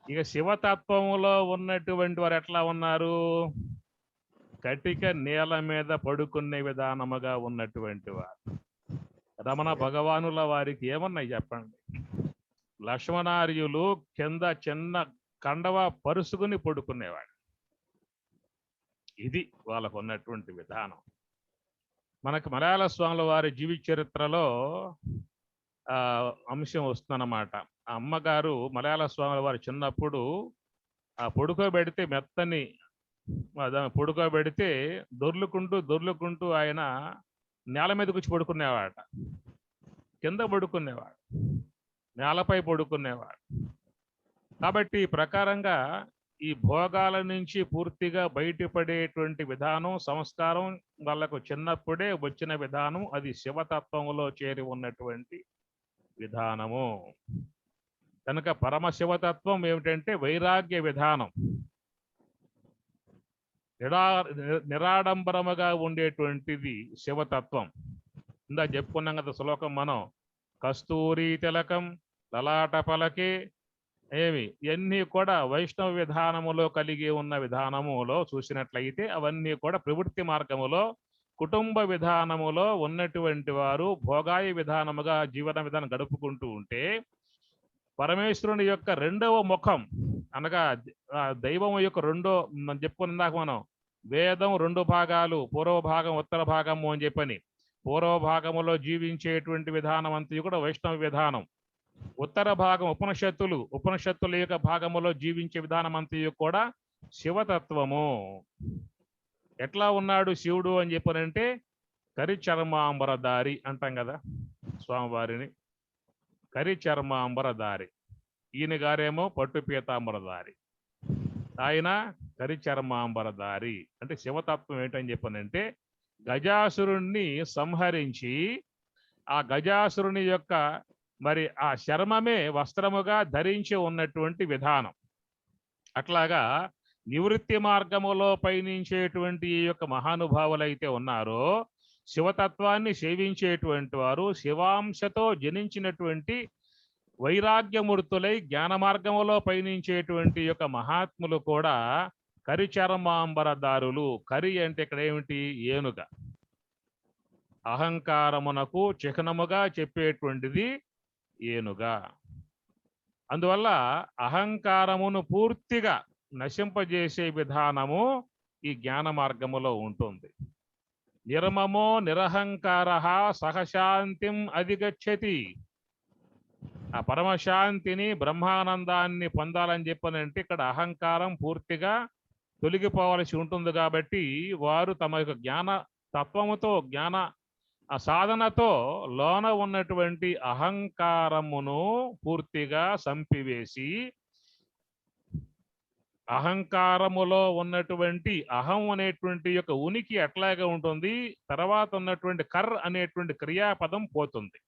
ఇక శివతత్వములో ఉన్నటువంటి వారు ఎట్లా ఉన్నారు? కటిక నేల మీద పడుకునే విధానముగా ఉన్నటువంటి వారు. రమణ భగవానుల వారికి ఏమన్నాయి చెప్పండి? లక్ష్మణార్యులు కింద చిన్న కండవ పరుసుకుని పడుకునేవాడు. ఇది వాళ్ళకు ఉన్నటువంటి విధానం. మనకు మలయాళ స్వాముల వారి జీవిత చరిత్రలో అంశం వస్తుందన్నమాట. ఆ అమ్మగారు మలయాళ స్వాముల వారు చిన్నప్పుడు పడుకోబెడితే మెత్తని పడుకోబెడితే దొర్లుకుంటూ ఆయన నేల మీద కూర్చి పడుకునేవాడు, కింద పడుకునేవాడు, నేలపై పడుకునేవాడు. కాబట్టి ఈ ప్రకారంగా ఈ భోగాల నుంచి పూర్తిగా బయటపడేటువంటి విధానం, సంస్కారం వాళ్ళకు చిన్నప్పుడే వచ్చిన విధానం. అది శివతత్వంలో చేరి ఉన్నటువంటి విధానము. కనుక పరమశివతత్వం ఏమిటంటే వైరాగ్య విధానం. నిరాడంబరముగా ఉండేటువంటిది శివతత్వం. ఇందా చెప్పుకున్నాం కదా శ్లోకం మనం, కస్తూరి తిలకం లలాట పలకే. ఇవన్నీ కూడా వైష్ణవ విధానములో కలిగి ఉన్న విధానములో చూసినట్లయితే అవన్నీ కూడా ప్రవృత్తి మార్గములో, కుటుంబ విధానములో ఉన్నటువంటి వారు భోగాయ విధానముగా జీవన విధానం గడుపుకుంటూ ఉంటే, పరమేశ్వరుని యొక్క రెండవ ముఖం అనగా దైవం యొక్క మనం చెప్పుకున్నాక మనం వేదం రెండు భాగాలు, పూర్వ భాగం ఉత్తర భాగము అని చెప్పని. పూర్వ భాగములో జీవించేటువంటి విధానం అంతా కూడా వైష్ణవ విధానం. ఉత్తర భాగం ఉపనిషత్తుల యొక్క భాగములో జీవించే విధానం అంతా కూడా శివతత్వము. ఎట్లా ఉన్నాడు శివుడు అని చెప్పనంటే కరిచర్మాంబరధారి అంటాం కదా స్వామివారిని. కరిచర్మాంబరధారి. ఈయన గారేమో పట్టు పీతాంబరధారి, ఆయన కరిచర్మాంబరధారి. అంటే శివతత్వం ఏంటని చెప్పనంటే గజాసురుణ్ణి సంహరించి ఆ గజాసురుని యొక్క మరి ఆ చర్మమే వస్త్రముగా ధరించి ఉన్నటువంటి విధానం. అట్లాగా నివృత్తి మార్గములో పయనించేటువంటి ఈ యొక్క మహానుభావులైతే ఉన్నారో, శివతత్వాన్ని సేవించేటువంటి వారు, శివాంశతో జనించినటువంటి వైరాగ్యమూర్తులై జ్ఞాన మార్గములో పయనించేటువంటి యొక్క మహాత్ములు కూడా కరిచర్మాంబరదారులు. కరి అంటే ఇక్కడ ఏమిటి? ఏనుగ. అహంకారమునకు చిహ్నముగా చెప్పేటువంటిది ఏనుగ. అందువల్ల అహంకారమును పూర్తిగా నశింపజేసే విధానము ఈ జ్ఞాన మార్గములో ఉంటుంది. నిర్మమో నిరహంకార సహశాంతిం అధిగచ్చతి. ఆ పరమశాంతిని, బ్రహ్మానందాన్ని పొందాలని చెప్పనంటే ఇక్కడ అహంకారం పూర్తిగా తొలగిపోవలసి ఉంటుంది. కాబట్టి వారు తమ యొక్క జ్ఞాన తత్వముతో, జ్ఞాన సాధనతో లోన ఉన్నటువంటి అహంకారమును పూర్తిగా సంపివేసి, అహంకారములో ఉన్నటువంటి అహం అనేటువంటి యొక్క ఉనికి ఎట్లాగే ఉంటుంది, తర్వాత ఉన్నటువంటి కర్ అనేటువంటి క్రియాపదం పోతుంది.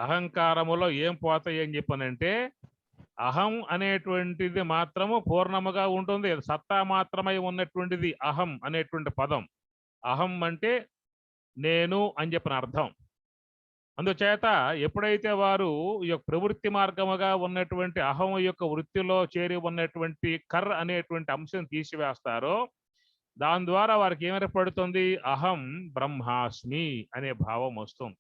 అహంకారములో ఏం పోతాయి అని చెప్పనంటే అహం అనేటువంటిది మాత్రము పూర్ణముగా ఉంటుంది. సత్తా మాత్రమై ఉన్నటువంటిది అహం అనేటువంటి పదం. అహం అంటే నేను అని చెప్పిన అర్థం. అందుచేత ఎప్పుడైతే వారు ఈ యొక్క ప్రవృత్తి మార్గముగా ఉన్నటువంటి అహం యొక్క వృత్తిలో చేరి ఉన్నటువంటి కర్ అనేటువంటి అంశం తీసివేస్తారో దాని ద్వారా వారికి ఏమేర్పడుతుంది? అహం బ్రహ్మాస్మి అనే భావం వస్తుంది.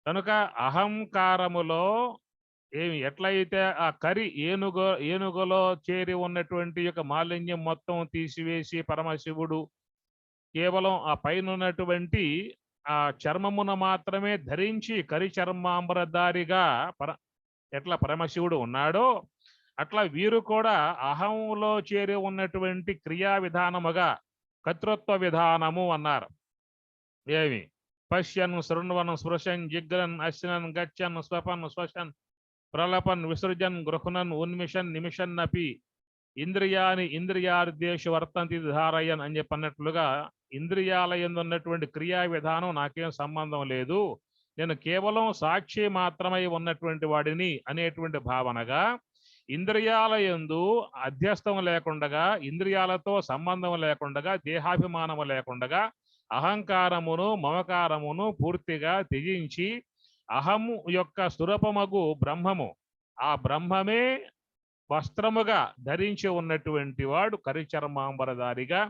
కనుక అహంకారములో ఎట్లయితే ఆ కరి ఏనుగులో చేరి ఉన్నటువంటి యొక్క మాలిన్యం మొత్తం తీసివేసి పరమశివుడు కేవలం ఆ పైన ఉన్నటువంటి ఆ చర్మమున మాత్రమే ధరించి కరి చర్మాంబరధారిగా ఎట్లా పరమశివుడు ఉన్నాడో అట్లా వీరు కూడా అహంలో చేరి ఉన్నటువంటి క్రియా విధానముగా కర్తృత్వ విధానము అన్నారు. ఏమి? పశ్యన్ శృణ్వన్ స్పృశన్ జిగ్రన్ అశ్నన్ గచ్చన్ స్వపన్ స్వశన్ ప్రలపన్ విసృజన్ గృహునన్ ఉన్మిషన్ నిమిషన్ అపి ఇంద్రియాని ఇంద్రియార్దేశు వర్తంతి ధారయన్ అని చెప్పన్నట్లుగా ఇంద్రియాల యందు ఉన్నటువంటి క్రియా విధానం నాకేం సంబంధం లేదు, నేను కేవలం సాక్షి మాత్రమై ఉన్నటువంటి వాడిని అనేటువంటి భావనగా ఇంద్రియాల యందు అధ్యస్థం లేకుండగా ఇంద్రియాలతో సంబంధం లేకుండగా దేహాభిమానము లేకుండగా అహంకారమును మమకారమును పూర్తిగా త్యజించి అహము యొక్క స్వరూపమగు బ్రహ్మము ఆ బ్రహ్మమే వస్త్రముగా ధరించి ఉన్నటువంటి వాడు కరిచర్మాంబరధారిగా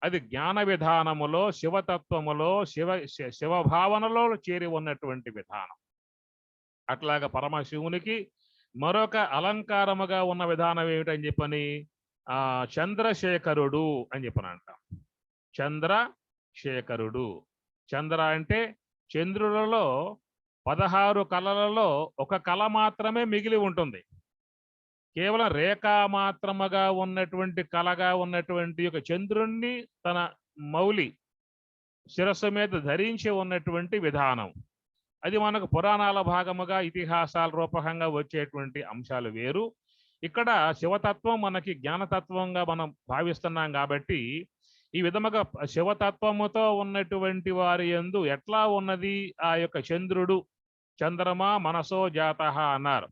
అది జ్ఞాన విధానములో శివతత్వములో శివభావనలో చేరి ఉన్నటువంటి విధానం. అట్లాగా పరమశివునికి మరొక అలంకారముగా ఉన్న విధానం ఏమిటని చెప్పని చంద్రశేఖరుడు అని చెప్పని అంటాం. చంద్రశేఖరుడు. చంద్ర అంటే చంద్రులలో 16 కళలలో ఒక కళ మాత్రమే మిగిలి ఉంటుంది. కేవలం రేఖా మాత్రముగా ఉన్నటువంటి కళగా ఉన్నటువంటి ఒక చంద్రుణ్ణి తన మౌలి శిరస్సు మీద ధరించి ఉన్నటువంటి విధానం అది మనకు పురాణాల భాగముగా ఇతిహాసాల రూపకంగా వచ్చేటువంటి అంశాలు వేరు. ఇక్కడ శివతత్వం మనకి జ్ఞానతత్వంగా మనం భావిస్తున్నాం కాబట్టి ఈ విధముగా శివతత్వముతో ఉన్నటువంటి వారి యందు ఎట్లా ఉన్నది ఆ యొక్క చంద్రుడు? చంద్రమా మనసో జాతః అన్నారు.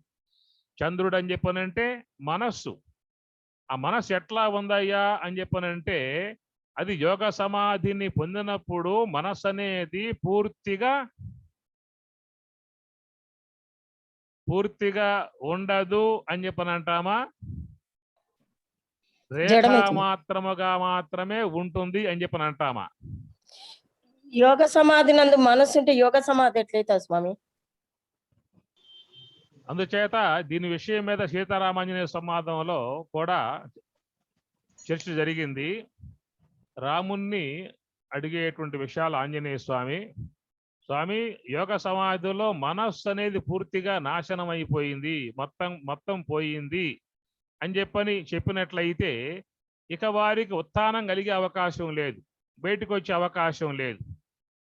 చంద్రుడు అని చెప్పనంటే మనస్సు. ఆ మనస్సు ఎట్లా ఉందయ్యా అని చెప్పనంటే అది యోగ సమాధిని పొందినప్పుడు మనస్సు అనేది పూర్తిగా ఉండదు అని చెప్పనంటామా? రేఖా మాత్రముగా మాత్రమే ఉంటుంది అని చెప్పనంటామా? యోగ సమాధి నందు మనస్సు ఉంటే యోగ సమాధి ఎట్లయితే స్వామి? అందుచేత దీని విషయం మీద సీతారామాంజనేయ సంవాదంలో కూడా చర్చ జరిగింది. రాముణ్ణి అడిగేటువంటి విషయాలు ఆంజనేయ స్వామి యోగ సమాధిలో మనస్సు అనేది పూర్తిగా నాశనం అయిపోయింది, మొత్తం పోయింది అని చెప్పినట్లయితే ఇక వారికి ఉత్థానం కలిగే అవకాశం లేదు, బయటకు వచ్చే అవకాశం లేదు.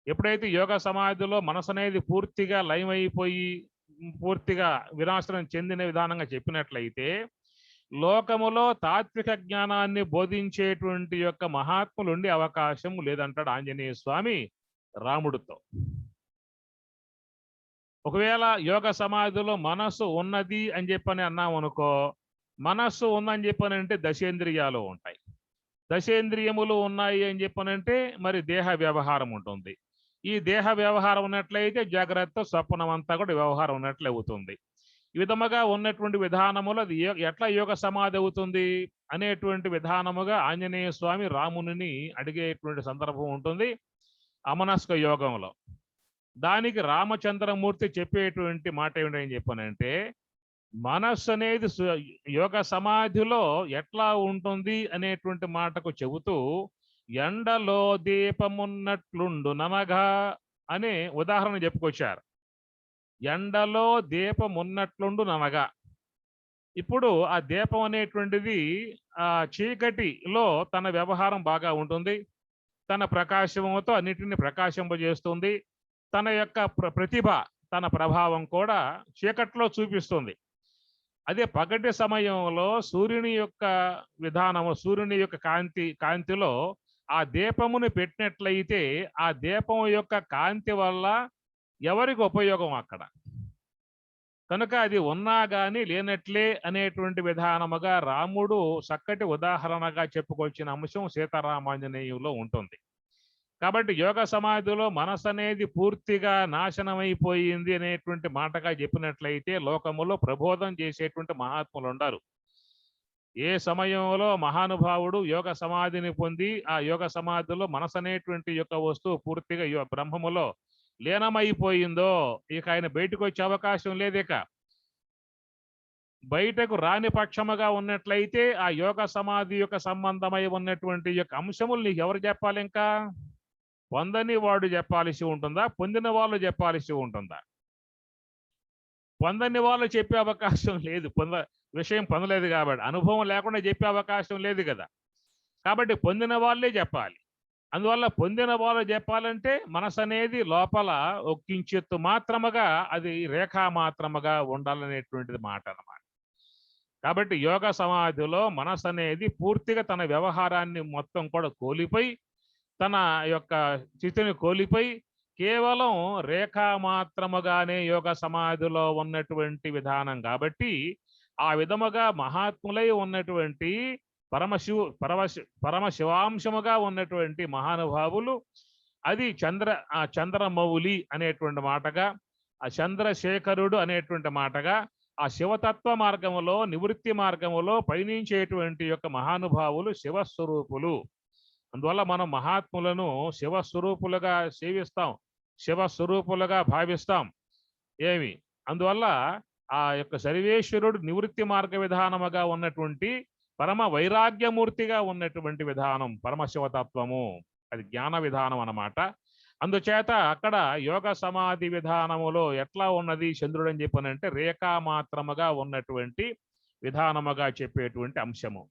ఎప్పుడైతే యోగ సమాధిలో మనసు అనేది పూర్తిగా లయమైపోయి పూర్తిగా వినాశనం చెందిన విధానంగా చెప్పినట్లయితే లోకములో తాత్విక జ్ఞానాన్ని బోధించేటువంటి యొక్క మహాత్ములు ఉండే అవకాశం లేదంటాడు ఆంజనేయ స్వామి రాముడితో. ఒకవేళ యోగ సమాధిలో మనస్సు ఉన్నది అని చెప్పని అన్నాం అనుకో, మనస్సు ఉందని చెప్పనంటే దశేంద్రియాలు ఉంటాయి, దశేంద్రియములు ఉన్నాయి అని చెప్పనంటే మరి దేహ వ్యవహారం ఉంటుంది. ఈ దేహ వ్యవహారం ఉన్నట్లయితే జాగ్రత్త స్వప్నం అంతా కూడా వ్యవహారం ఉన్నట్లే అవుతుంది. ఈ విధముగా ఉన్నటువంటి విధానములు అది ఎట్లా యోగ సమాధి అవుతుంది అనేటువంటి విధానముగా ఆంజనేయ స్వామి రాముని అడిగేటువంటి సందర్భం ఉంటుంది అమనస్క యోగంలో. దానికి రామచంద్రమూర్తి చెప్పేటువంటి మాట ఏమిటని చెప్పానంటే మనస్సు అనేది యోగ సమాధిలో ఎట్లా ఉంటుంది అనేటువంటి మాటకు చెబుతూ ఎండలో దీపమున్నట్లుండు ననగా అనే ఉదాహరణ చెప్పుకొచ్చారు. ఎండలో దీపం ఉన్నట్లుండు ననగా. ఇప్పుడు ఆ దీపం అనేటువంటిది ఆ చీకటిలో తన వ్యవహారం బాగా ఉంటుంది, తన ప్రకాశంతో అన్నిటిని ప్రకాశింపజేస్తుంది, తన యొక్క ప్రతిభ తన ప్రభావం కూడా చీకట్లో చూపిస్తుంది. అదే పగటి సమయంలో సూర్యుని యొక్క విధానము, సూర్యుని యొక్క కాంతిలో ఆ దీపమును పెట్టినట్లయితే ఆ దీపం యొక్క కాంతి వల్ల ఎవరికి ఉపయోగం? అక్కడ కనుక అది ఉన్నా గాని లేనట్లే అనేటువంటి విధానముగా రాముడు చక్కటి ఉదాహరణగా చెప్పుకొచ్చిన అంశం సీతారామాంజనేయులో ఉంటుంది. కాబట్టి యోగ సమాధిలో మనసు అనేది పూర్తిగా నాశనమైపోయింది అనేటువంటి మాటగా చెప్పినట్లయితే లోకములో ప్రబోధం చేసేటువంటి మహాత్ములు ఉండారు. ఏ సమయంలో మహానుభావుడు యోగ సమాధిని పొంది ఆ యోగ సమాధిలో మనసు అనేటువంటి యొక్క వస్తువు పూర్తిగా బ్రహ్మములో లీనమైపోయిందో ఇక ఆయన బయటకు వచ్చే అవకాశం లేదు. ఇక బయటకు రాని పక్షముగా ఉన్నట్లయితే ఆ యోగ సమాధి యొక్క సంబంధమై ఉన్నటువంటి యొక్క అంశములు నీకు ఎవరు చెప్పాలి? ఇంకా పొందని వాడు చెప్పాల్సి ఉంటుందా, పొందిన వాళ్ళు చెప్పాల్సి ఉంటుందా? పొందని వాళ్ళు చెప్పే అవకాశం లేదు. విషయం పొందలేదు కాబట్టి, అనుభవం లేకుండా చెప్పే అవకాశం లేదు కదా. కాబట్టి పొందిన వాళ్ళే చెప్పాలి. అందువల్ల పొందిన వాళ్ళు చెప్పాలంటే మనసు అనేది లోపల ఒక్కించెత్తు మాత్రముగా అది రేఖా మాత్రముగా ఉండాలనేటువంటిది మాట అన్నమాట. కాబట్టి యోగ సమాధిలో మనసు అనేది పూర్తిగా తన వ్యవహారాన్ని మొత్తం కూడా కోల్పోయి, తన యొక్క స్థితిని కోల్పోయి కేవలం రేఖా మాత్రముగానే యోగ సమాధిలో ఉన్నటువంటి విధానం. కాబట్టి ఆ విధముగా మహాత్ములై ఉన్నటువంటి పరమశివాంశముగా ఉన్నటువంటి మహానుభావులు అది చంద్రమౌళి అనేటువంటి మాటగా, ఆ చంద్రశేఖరుడు అనేటువంటి మాటగా, ఆ శివతత్వ మార్గములో నివృత్తి మార్గములో పయనించేటువంటి యొక్క మహానుభావులు శివస్వరూపులు. అందువల్ల మనం మహాత్ములను శివస్వరూపులుగా సేవిస్తాం, శివస్వరూపులుగా భావిస్తాం. అందువల్ల ఆ యొక్క సర్వేశ్వరుడు నివృత్తి మార్గ విధానముగా ఉన్నటువంటి పరమ వైరాగ్యమూర్తిగా ఉన్నటువంటి విధానం పరమశివతత్వము, అది జ్ఞాన విధానం అన్నమాట. అందుచేత అక్కడ యోగ సమాధి విధానములో ఎట్లా ఉన్నది చంద్రుడు అని చెప్పనంటే రేఖా మాత్రముగా ఉన్నటువంటి విధానముగా చెప్పేటువంటి అంశము.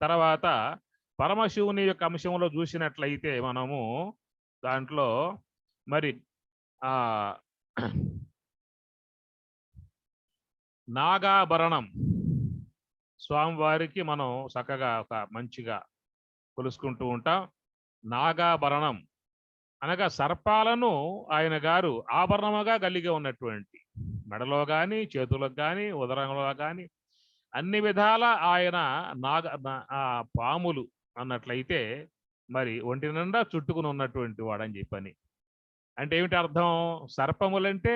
తర్వాత పరమశివుని యొక్క అంశంలో చూసినట్లయితే మనము దాంట్లో మరి నాగాభరణం స్వామివారికి మనం చక్కగా ఒక మంచిగా కొలుసుకుంటూ ఉంటాం. నాగాభరణం అనగా సర్పాలను ఆయన గారు ఆభరణముగా కలిగి ఉన్నటువంటి మెడలో కానీ చేతులకు కానీ ఉదరంలో కానీ అన్ని విధాల ఆయన పాములు అన్నట్లయితే మరి ఒంటి నిండా చుట్టుకుని ఉన్నటువంటి వాడని చెప్పని. అంటే ఏమిటి అర్థం? సర్పములంటే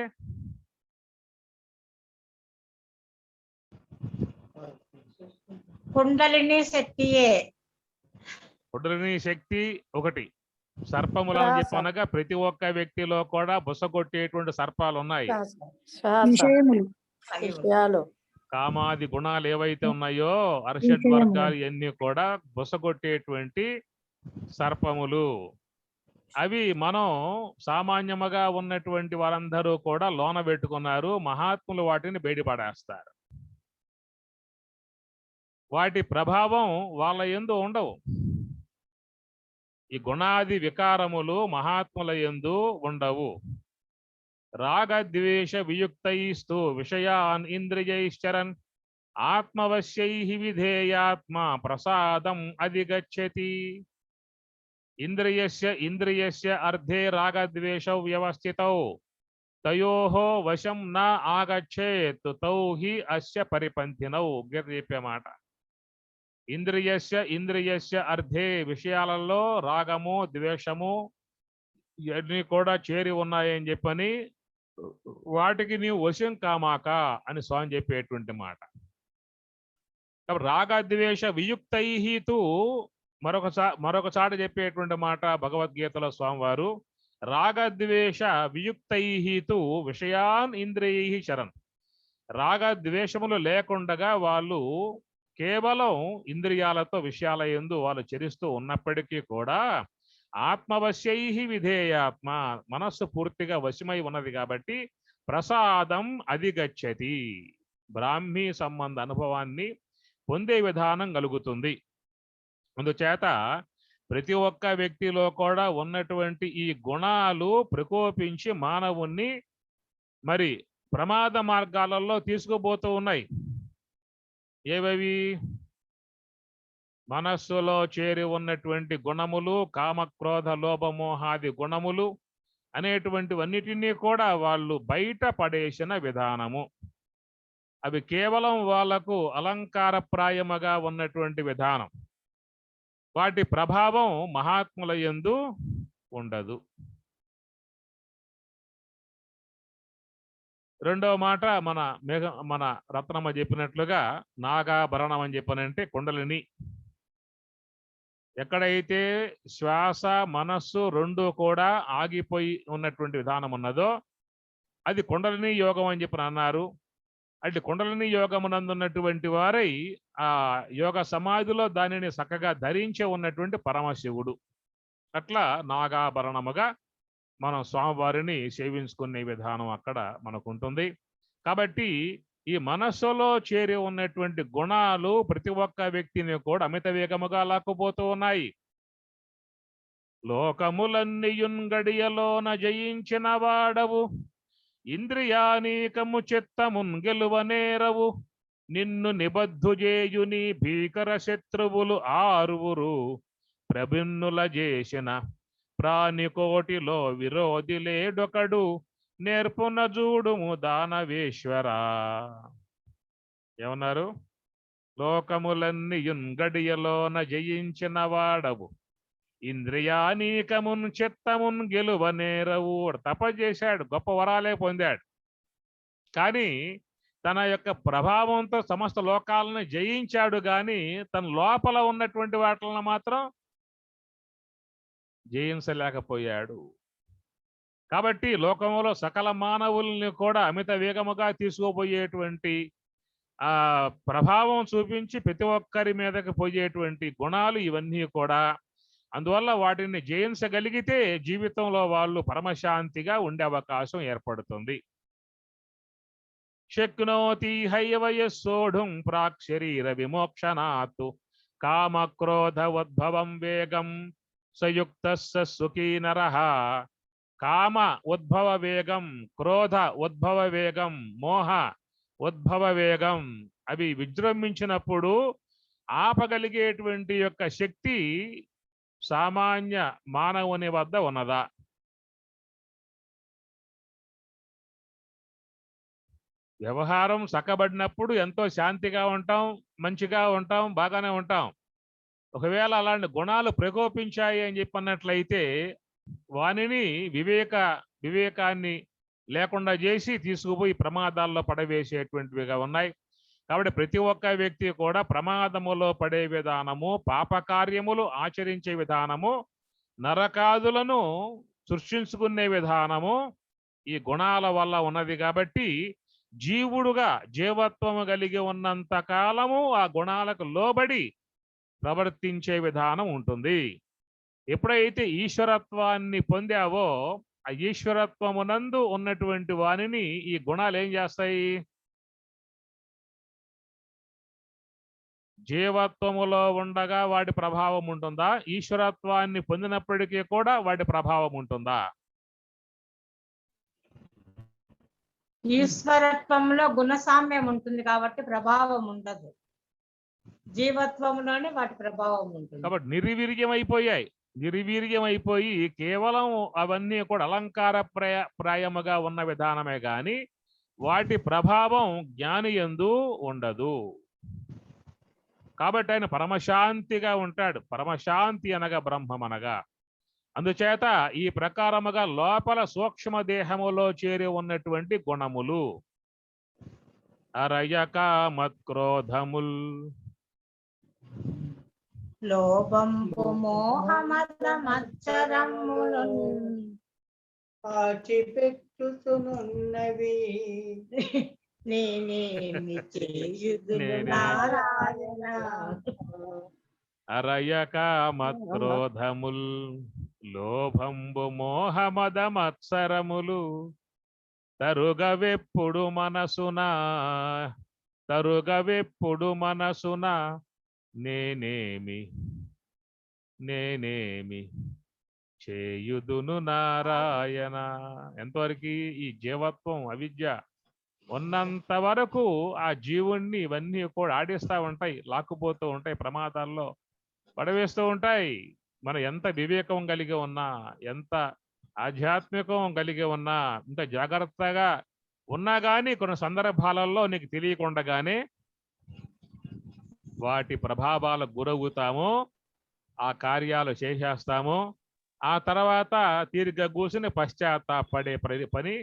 కుండలిని శక్తియే. కుండలిని శక్తి ఒకటి. సర్పములు అని చెప్పనగా ప్రతి ఒక్క వ్యక్తిలో కూడా బుసగొట్టేటువంటి సర్పాలు ఉన్నాయి. కామాది గుణాలు ఏవైతే ఉన్నాయో అర్షడ్ వర్గాలు ఇవన్నీ కూడా బుసగొట్టేటువంటి సర్పములు. అవి మనం సామాన్యముగా ఉన్నటువంటి వారందరూ కూడా లోన పెట్టుకున్నారు. మహాత్ములు వాటిని బయటపడేస్తారు. వాటి ప్రభావం వాళ్ళ యందు ఉండవు. ఈ గుణాది వికారములు మహాత్ముల యందు ఉండవు. రాగద్వేష వియుక్తైస్తు విషయాన్ ఇంద్రియైశ్చరన్ ఆత్మవశ్యైః విధేయాత్మ ప్రసాదం అధిగచ్చతి. ఇంద్రియస్య అర్ధే రాగద్వేషౌ వ్యవస్థితౌ తయోః వశం న ఆగచ్చేత్ తౌ హి అస్య పరిపంథినౌ. చెప్పే మాట. ఇంద్రియస్య అర్ధే విషయాలలో రాగము ద్వేషము ఇవన్నీ కూడా చేరి ఉన్నాయని చెప్పని వాటికి నీవు వశం కామాక అని స్వామి చెప్పేటువంటి మాట. కాబట్టి రాగద్వేష వియుక్తైఃతు మరొకసారి చెప్పేటువంటి మాట భగవద్గీతలో స్వామివారు రాగద్వేష వియుక్తైఃతు విషయాన్ ఇంద్రియైః శరణ్. రాగద్వేషములు లేకుండగా వాళ్ళు కేవలం ఇంద్రియాలతో విషయాల యందు వాళ్ళు చరిస్తూ ఉన్నప్పటికీ కూడా ఆత్మవశ్యైః విధేయాత్మ మనస్సు పూర్తిగా వశమై ఉన్నది కాబట్టి ప్రసాదం అధిగచ్చతి. బ్రాహ్మీ సంబంధ అనుభవాన్ని పొందే విధానం కలుగుతుంది. అందుచేత ప్రతి ఒక్క వ్యక్తిలో కూడా ఉన్నటువంటి ఈ గుణాలు ప్రకోపించి మానవుణ్ణి మరి ప్రమాద మార్గాలలో తీసుకుపోతూ ఉన్నాయి. ఏవవి? మనస్సులో చేరి ఉన్నటువంటి గుణములు, కామక్రోధ లోభమోహాది గుణములు, అనేటువంటివన్నిటినీ కూడా వాళ్ళు బయట పడేసిన విధానము. అవి కేవలం వాళ్లకు అలంకారప్రాయముగా ఉన్నటువంటి విధానం. వాటి ప్రభావం మహాత్ముల యందు ఉండదు. రెండవ మాట మన రత్నమ్మ చెప్పినట్లుగా నాగాభరణం అని చెప్పనంటే కుండలిని. ఎక్కడైతే శ్వాస మనస్సు రెండు కూడా ఆగిపోయి ఉన్నటువంటి విధానం ఉన్నదో అది కుండలిని యోగం అని చెప్పని అన్నారు. అంటే కుండలిని యోగమునందున్నటువంటి వారై ఆ యోగ సమాధిలో దానిని చక్కగా ధరించి ఉన్నటువంటి పరమశివుడు. అట్లా నాగాభరణముగా మనం స్వామివారిని సేవించుకునే విధానం అక్కడ మనకు ఉంటుంది. కాబట్టి ఈ మనస్సులో చేరి ఉన్నటువంటి గుణాలు ప్రతి ఒక్క వ్యక్తిని కూడా అమిత వేగముగా లాక్కుపోతూ ఉన్నాయి. లోకములన్నీయున్ గడియలోన జయించిన వాడవు, ఇంద్రియానీకము చిత్తమున్ గెలువనేరవు, నిన్ను నిబద్ధు చేయుని భీకర శత్రువులు ఆరుగురు, ప్రభిన్నుల చేసిన ప్రాణికోటిలో విరోధి లేడొకడు, నేర్పున చూడుము దానవేశ్వరా. ఏమన్నారు? లోకములన్నీయున్ గడియలోన జయించిన వాడవు, ఇంద్రియానీకమున్ చిత్తమున్ గెలువనేరవు. తప చేశాడు, గొప్ప వరాలే పొందాడు. కానీ తన యొక్క ప్రభావంతో సమస్త లోకాలను జయించాడు. కానీ తన లోపల ఉన్నటువంటి వాటిని మాత్రం జయించలేకపోయాడు. కాబట్టి లోకంలో సకల మానవుల్ని కూడా అమిత వేగముగా తీసుకుపోయేటువంటి ఆ ప్రభావం చూపించి ప్రతి ఒక్కరి మీదకి పోయేటువంటి గుణాలు ఇవన్నీ కూడా. అందువల్ల వాటిని జయించగలిగితే జీవితంలో వాళ్ళు పరమశాంతిగా ఉండే అవకాశం ఏర్పడుతుంది. శక్నోతి హైవయస్సోఢుం ప్రాక్ శరీర విమోక్షనాత్ కామక్రోధోద్భవం వేగం సయుక్త సుఖీ నరః. కామ ఉద్భవ వేగం, క్రోధ ఉద్భవ వేగం, మోహ ఉద్భవ వేగం అవి విజృంభించినప్పుడు ఆపగలిగేటువంటి యొక్క శక్తి సామాన్య మానవుని వద్ద ఉన్నదా? వ్యవహారం చక్కబడినప్పుడు ఎంతో శాంతిగా ఉంటాం, మంచిగా ఉంటాం, బాగానే ఉంటాం. ఒకవేళ అలాంటి గుణాలు ప్రకోపించాయి అని చెప్పన్నట్లయితే వానిని వివేకాన్ని లేకుండా చేసి తీసుకుపోయి ప్రమాదాల్లో పడవేసేటువంటివిగా ఉన్నాయి. కాబట్టి ప్రతి ఒక్క వ్యక్తి కూడా ప్రమాదములో పడే విధానము, పాపకార్యములు ఆచరించే విధానము, నరకాదులను సృష్టించుకునే విధానము ఈ గుణాల వల్ల ఉన్నది. కాబట్టి జీవుడుగా జీవత్వము కలిగి ఉన్నంత కాలము ఆ గుణాలకు లోబడి ప్రవర్తించే విధానం ఉంటుంది. ఎప్పుడైతే ఈశ్వరత్వాన్ని పొందావో ఆ ఈశ్వరత్వమునందు ఉన్నటువంటి వానిని ఈ గుణాలు ఏం చేస్తాయి? జీవత్వములో ఉండగా వాటి ప్రభావం ఉంటుందా? ఈశ్వరత్వాన్ని పొందినప్పటికీ కూడా వాటి ప్రభావం ఉంటుందా? ఈశ్వరత్వంలో గుణసామ్యం ఉంటుంది కాబట్టి ప్రభావం ఉండదు. జీవత్వంలోనే వాటి ప్రభావం ఉంటుంది. కాబట్టి నిర్వీర్యం అయిపోయి కేవలం అవన్నీ కూడా అలంకార ప్రాయముగా ఉన్న విధానమే గాని వాటి ప్రభావం జ్ఞాని యందు ఉండదు. కాబట్టి ఆయన పరమశాంతిగా ఉంటాడు. పరమశాంతి అనగా బ్రహ్మం అనగా. అందుచేత ఈ ప్రకారముగా లోపల సూక్ష్మ దేహములో చేరి ఉన్నటువంటి గుణములు అరయక మత్క్రోధముల్, లోభంబు మోహమద మచ్చరములు ఆచిపెట్టుతున్నవి నేనేమి చేయుదును నారాయణ. అరయక మత్క్రోధముల్, లోభంబు మోహమద మత్సరములు, తరుగవెప్పుడు మనసున నేనేమి చేయుదును నారాయణ. ఎంతవరకు? ఈ జీవత్వం అవిద్య ఉన్నంత వరకు ఆ జీవుణ్ణి ఇవన్నీ కూడా ఆడిస్తూ ఉంటాయి, లాక్కుపోతూ ఉంటాయి, ప్రమాదాల్లో పడవేస్తూ ఉంటాయి. మనం ఎంత వివేకం కలిగి ఉన్నా, ఎంత ఆధ్యాత్మికం కలిగి ఉన్నా, ఇంత జాగ్రత్తగా ఉన్నా కానీ కొన్ని సందర్భాలలో నీకు తెలియకుండానే వాటి ప్రభావాలకు గురవుతాము, ఆ కార్యాలు చేసేస్తాము. ఆ తర్వాత తీరిక కూర్చుని పశ్చాత్తాపడే పని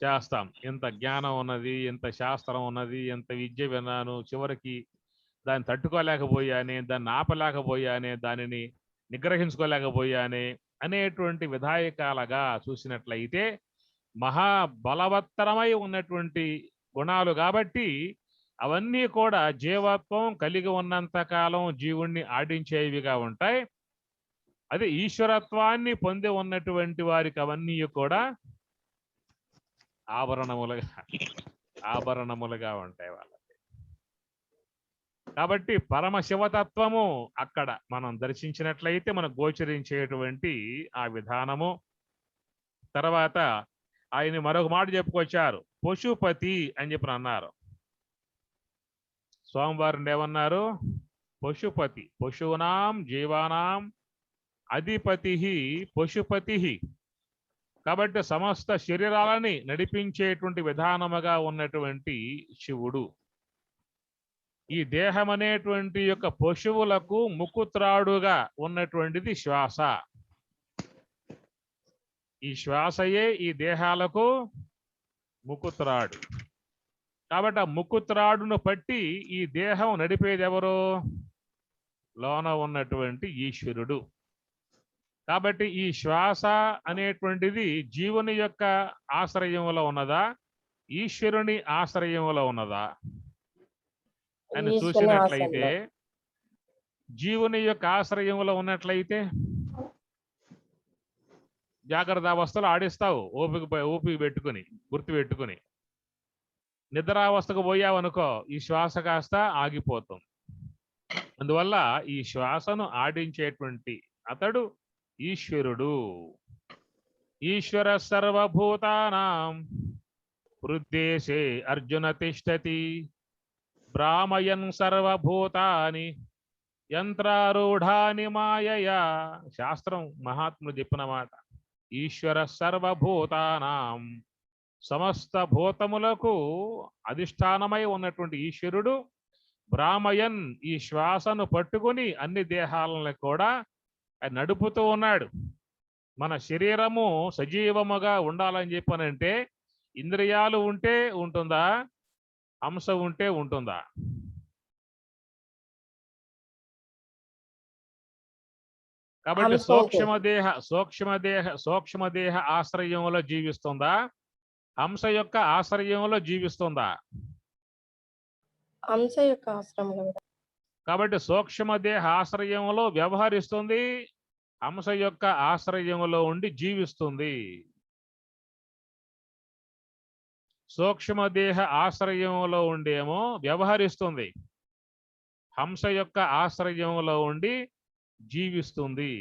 చేస్తాం. ఇంత జ్ఞానం ఉన్నది, ఇంత శాస్త్రం ఉన్నది, ఇంత విద్య విన్నాను, చివరికి దాన్ని తట్టుకోలేకపోయానే, దాన్ని ఆపలేకపోయానే, దానిని నిగ్రహించుకోలేకపోయానే అనేటువంటి విధాయకాలుగా చూసినట్లయితే మహాబలవత్తరమై ఉన్నటువంటి గుణాలు కాబట్టి అవన్నీ కూడా జీవత్వం కలిగి ఉన్నంత కాలం జీవుణ్ణి ఆడించేవిగా ఉంటాయి. అదే ఈశ్వరత్వాన్ని పొంది ఉన్నటువంటి వారికి అవన్నీ కూడా ఆభరణములుగా ఉంటాయి వాళ్ళకి. కాబట్టి పరమశివతత్వము అక్కడ మనం దర్శించినట్లయితే మనకు గోచరించేటువంటి ఆ విధానము. తర్వాత ఆయన మరొక మాట చెప్పుకొచ్చారు, పశుపతి అని చెప్పి అన్నారు. స్వామివారిని ఏమన్నారు? పశుపతి, పశూనాం జీవానాం అధిపతి పశుపతి. కాబట్టి సమస్త శరీరాలని నడిపించేటువంటి విధానముగా ఉన్నటువంటి శివుడు. ఈ దేహం అనేటువంటి యొక్క పశువులకు ముక్కుత్రాడుగా ఉన్నటువంటిది శ్వాస. ఈ శ్వాసయే ఈ దేహాలకు ముక్కుత్రాడు. కాబట్టి ఆ ముక్కుత్రాడును పట్టి ఈ దేహం నడిపేది ఎవరు? లోన ఉన్నటువంటి ఈశ్వరుడు. కాబట్టి ఈ శ్వాస అనేటువంటిది జీవుని యొక్క ఆశ్రయంలో ఉన్నదా, ఈశ్వరుని ఆశ్రయంలో ఉన్నదా అని చూసినట్లయితే, జీవుని యొక్క ఆశ్రయంలో ఉన్నట్లయితే జాగ్రత్త అవస్థలు ఆడిస్తావు, ఓపిక పెట్టుకుని, గుర్తు పెట్టుకుని. నిద్రావస్థకు పోయావనుకో ఈ శ్వాస కాస్త ఆగిపోతుంది. అందువల్ల ఈ శ్వాసను ఆడించేటువంటి అతడు ఈశ్వరుడు. ఈశ్వర సర్వభూతానాం హృద్దేశే అర్జున తిష్టతి భ్రామయన్ సర్వభూతాని యంత్రారూఢాని మాయయా. శాస్త్రం మహాత్ములు చెప్పిన మాట. ఈశ్వర సర్వభూతానాం, సమస్త భూతములకు అధిష్టానమై ఉన్నటువంటి ఈశ్వరుడు భ్రామయన్, ఈ శ్వాసను పట్టుకుని అన్ని దేహాలను కూడా నడుపుతూ ఉన్నాడు. మన శరీరము సజీవముగా ఉండాలని చెప్పనంటే ఇంద్రియాలు ఉంటే ఉంటుందా, హంస ఉంటే ఉంటుందా? కాబట్టి సూక్ష్మదేహ ఆశ్రయంలో జీవిస్తుందా, హంస యొక్క ఆశ్రయంలో జీవిస్తుందా? హంస యొక్క ఆశ్రమంలో. కాబట్టి సూక్ష్మదేహ ఆశ్రయంలో వ్యవహరిస్తుంది, హంస యొక్క ఆశ్రయంలో ఉండి జీవిస్తుంది. సూక్ష్మదేహ ఆశ్రయంలో ఉండేమో వ్యవహరిస్తుంది, హంస యొక్క ఆశ్రయంలో ఉండి జీవిస్తుంది.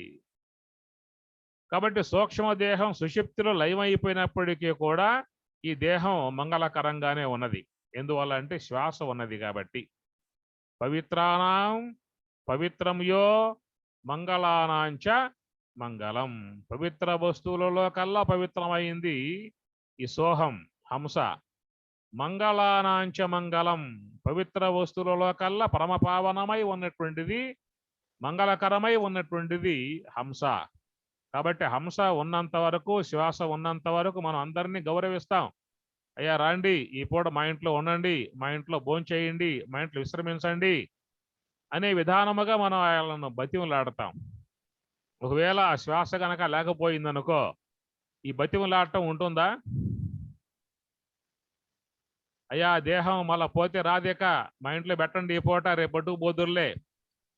కాబట్టి సూక్ష్మదేహం సుషుప్తిలో లయమైపోయినప్పటికీ కూడా ఈ దేహం మంగళకరంగానే ఉన్నది. ఎందువల్ల అంటే శ్వాస ఉన్నది కాబట్టి. పవిత్రానాం పవిత్రం యో మంగళానాంచ మంగళం. పవిత్ర వస్తువులలో కల్లా పవిత్రమైంది ఈ సోహం, హంస. మంగళానాంచ మంగళం, పవిత్ర వస్తువులలో కల్లా పరమపావనమై ఉన్నటువంటిది, మంగళకరమై ఉన్నటువంటిది హంస. కాబట్టి హంస ఉన్నంత వరకు, శ్వాస ఉన్నంత వరకు మనం అందరినీ గౌరవిస్తాం. అయ్యా రాండి, ఈ పూట మా ఇంట్లో ఉండండి, మా ఇంట్లో భోంచేయండి, మా ఇంట్లో విశ్రమించండి అనే విధానముగా మనం వాళ్ళను బతిమలాడతాం. ఒకవేళ ఆ శ్వాస కనుక లేకపోయిందనుకో ఈ బతిమలాడటం ఉంటుందా? అయ్యా దేహం మళ్ళా పోతే రాదేక మా ఇంట్లో పెట్టండి, ఈ పూట రేపు పట్టుకుపోదురులే,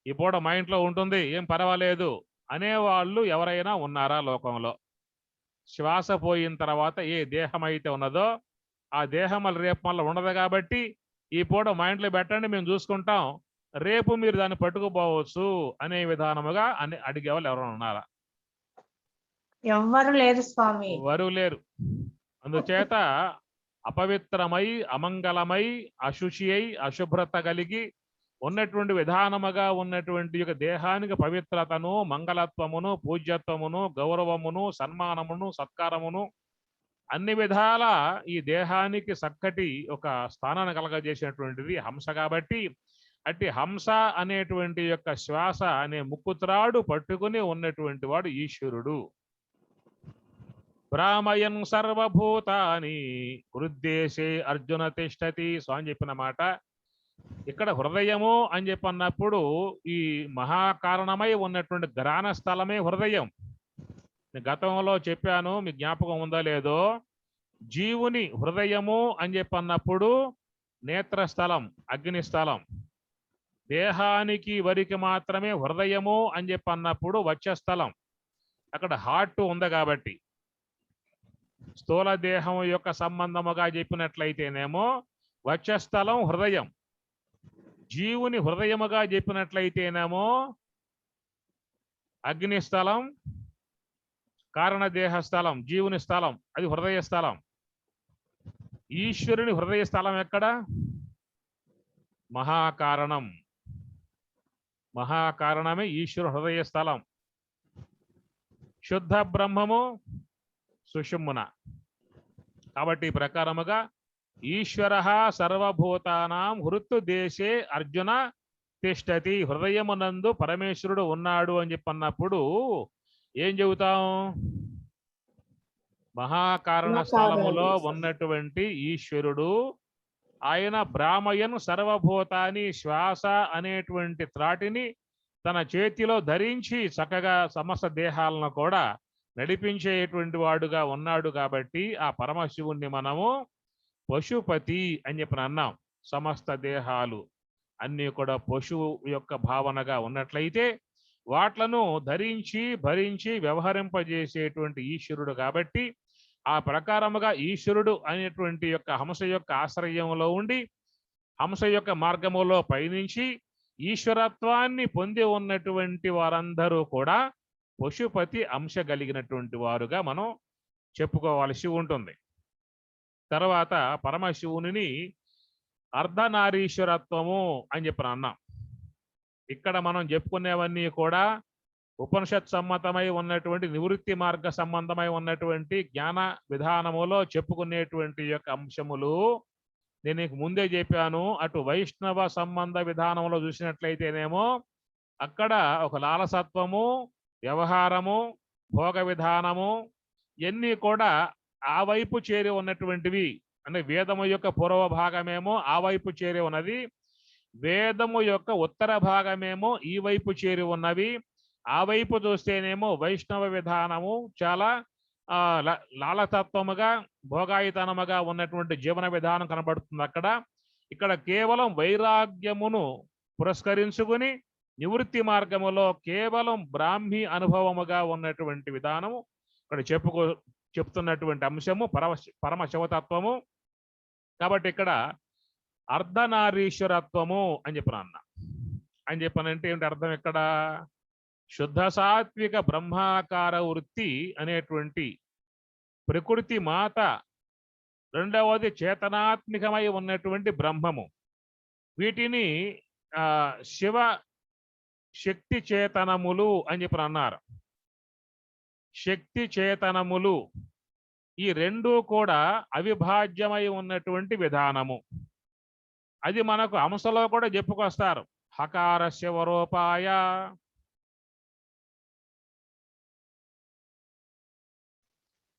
ఈ పూట మా ఇంట్లో ఉంటుంది, ఏం పర్వాలేదు అనేవాళ్ళు ఎవరైనా ఉన్నారా లోకంలో? శ్వాస పోయిన తర్వాత ఏ దేహం అయితే ఉన్నదో ఆ దేహం మళ్ళీ రేపు మళ్ళీ ఉండదు కాబట్టి ఈ పూట మా ఇంట్లో పెట్టండి, మేము చూసుకుంటాం, రేపు మీరు దాన్ని పట్టుకుపోవచ్చు అనే విధానముగా అని అడిగేవాళ్ళు ఎవరైనా ఉన్నారా? ఎవ్వరు లేదు స్వామి, ఎవరు లేరు. అందుచేత అపవిత్రమై, అమంగళమై, అశుచి అయి, అశుభ్రత కలిగి ఉన్నటువంటి విధానముగా ఉన్నటువంటి యొక్క దేహానికి పవిత్రతను, మంగళత్వమును, పూజ్యత్వమును, గౌరవమును, సన్మానమును, సత్కారమును అన్ని విధాల ఈ దేహానికి చక్కటి ఒక స్థానాన్ని కలగజేసినటువంటిది హంస. కాబట్టి అట్టి హంస అనేటువంటి యొక్క శ్వాస అనే ముక్కుత్రాడు పట్టుకుని ఉన్నటువంటి వాడు ఈశ్వరుడు. భ్రామయన్ సర్వభూతాని హృద్దేశే అర్జున తిష్టతి స్వామి చెప్పిన మాట. ఇక్కడ హృదయము అని చెప్పన్నప్పుడు ఈ మహాకారణమై ఉన్నటువంటి గ్రాణ స్థలమే హృదయం. గతంలో చెప్పాను, మీ జ్ఞాపకం ఉందో లేదో. జీవుని హృదయము అని చెప్పన్నప్పుడు నేత్రస్థలం, అగ్నిస్థలం. దేహానికి వరికి మాత్రమే హృదయము అని చెప్పన్నప్పుడు వక్షస్థలం, అక్కడ హార్ట్ ఉంది. కాబట్టి స్థూల దేహం యొక్క సంబంధముగా చెప్పినట్లయితేనేమో వక్షస్థలం హృదయం, జీవుని హృదయముగా చెప్పినట్లయితేనేమో అగ్నిస్థలం, కారణదేహ స్థలం, జీవుని స్థలం అది హృదయ స్థలం. ఈశ్వరుని హృదయ స్థలం ఎక్కడ? మహాకారణం. మహాకారణమే ఈశ్వరు హృదయ స్థలం. శుద్ధ బ్రహ్మము సుషుమ్మున. కాబట్టి ఈ ప్రకారముగా ఈశ్వర సర్వభూతానాం హృత్తు దేశే అర్జున తిష్టతి. హృదయమునందు పరమేశ్వరుడు ఉన్నాడు అని చెప్పన్నప్పుడు ఏం చెబుతాం? మహాకారణ స్థలములో ఉన్నటువంటి ఈశ్వరుడు ఆయన బ్రాహ్మయన్ సర్వభూతాన్ని శ్వాస అనేటువంటి త్రాటిని తన చేతిలో ధరించి చక్కగా సమస్త దేహాలను కూడా నడిపించేటువంటి వాడుగా ఉన్నాడు. కాబట్టి ఆ పరమశివుణ్ణి మనము పశుపతి అని చెప్పి అన్నాం. సమస్త దేహాలు అన్నీ కూడా పశువు యొక్క భావనగా ఉన్నట్లయితే వాట్లను ధరించి భరించి వ్యవహరింపజేసేటువంటి ఈశ్వరుడు. కాబట్టి ఆ ప్రకారముగా ఈశ్వరుడు అనేటువంటి యొక్క హంస యొక్క ఆశ్రయంలో ఉండి హంస యొక్క మార్గములో పయనించి ఈశ్వరత్వాన్ని పొంది ఉన్నటువంటి వారందరూ కూడా పశుపతి అంశ కలిగినటువంటి వారుగా మనం చెప్పుకోవాల్సి ఉంటుంది. తర్వాత పరమశివుని అర్ధనారీశ్వరత్వము అని చెప్పి అన్నాం. ఇక్కడ మనం చెప్పుకునేవన్నీ కూడా ఉపనిషత్ సమ్మతమై ఉన్నటువంటి నివృత్తి మార్గ సంబంధమై ఉన్నటువంటి జ్ఞాన విధానములో చెప్పుకునేటువంటి యొక్క అంశములు. నేను నీకు ముందే చెప్పాను, అటు వైష్ణవ సంబంధ విధానంలో చూసినట్లయితేనేమో అక్కడ ఒక లాలసత్వము, వ్యవహారము, భోగ విధానము ఇవన్నీ కూడా ఆ వైపు చేరి ఉన్నటువంటివి. అంటే వేదము యొక్క పూర్వ భాగమేమో ఆ వైపు చేరి ఉన్నది, వేదము యొక్క ఉత్తర భాగమేమో ఈ వైపు చేరి ఉన్నవి. ఆ వైపు చూస్తేనేమో వైష్ణవ విధానము చాలా లాలతత్వముగా భోగాయితనముగా ఉన్నటువంటి జీవన విధానం కనబడుతుంది అక్కడ. ఇక్కడ కేవలం వైరాగ్యమును పురస్కరించుకుని నివృత్తి మార్గములో కేవలం బ్రాహ్మీ అనుభవముగా ఉన్నటువంటి విధానము ఇక్కడ చెప్తున్నటువంటి అంశము పరమశివతత్వము. కాబట్టి ఇక్కడ అర్ధనారీశ్వరత్వము అని చెప్పనంటే ఏమిటి అర్థం? ఇక్కడ శుద్ధ సాత్విక బ్రహ్మాకార వృత్తి అనేటువంటి ప్రకృతి మాత, రెండవది చేతనాత్మికమై ఉన్నటువంటి బ్రహ్మము. వీటిని శివ శక్తి చేతనములు అని చెప్పి అన్నారు. శక్తి చేతనములు ఈ రెండూ కూడా అవిభాజ్యమై ఉన్నటువంటి విధానము. అది మనకు అంశలో కూడా చెప్పుకొస్తారు. హకార శివరూపాయ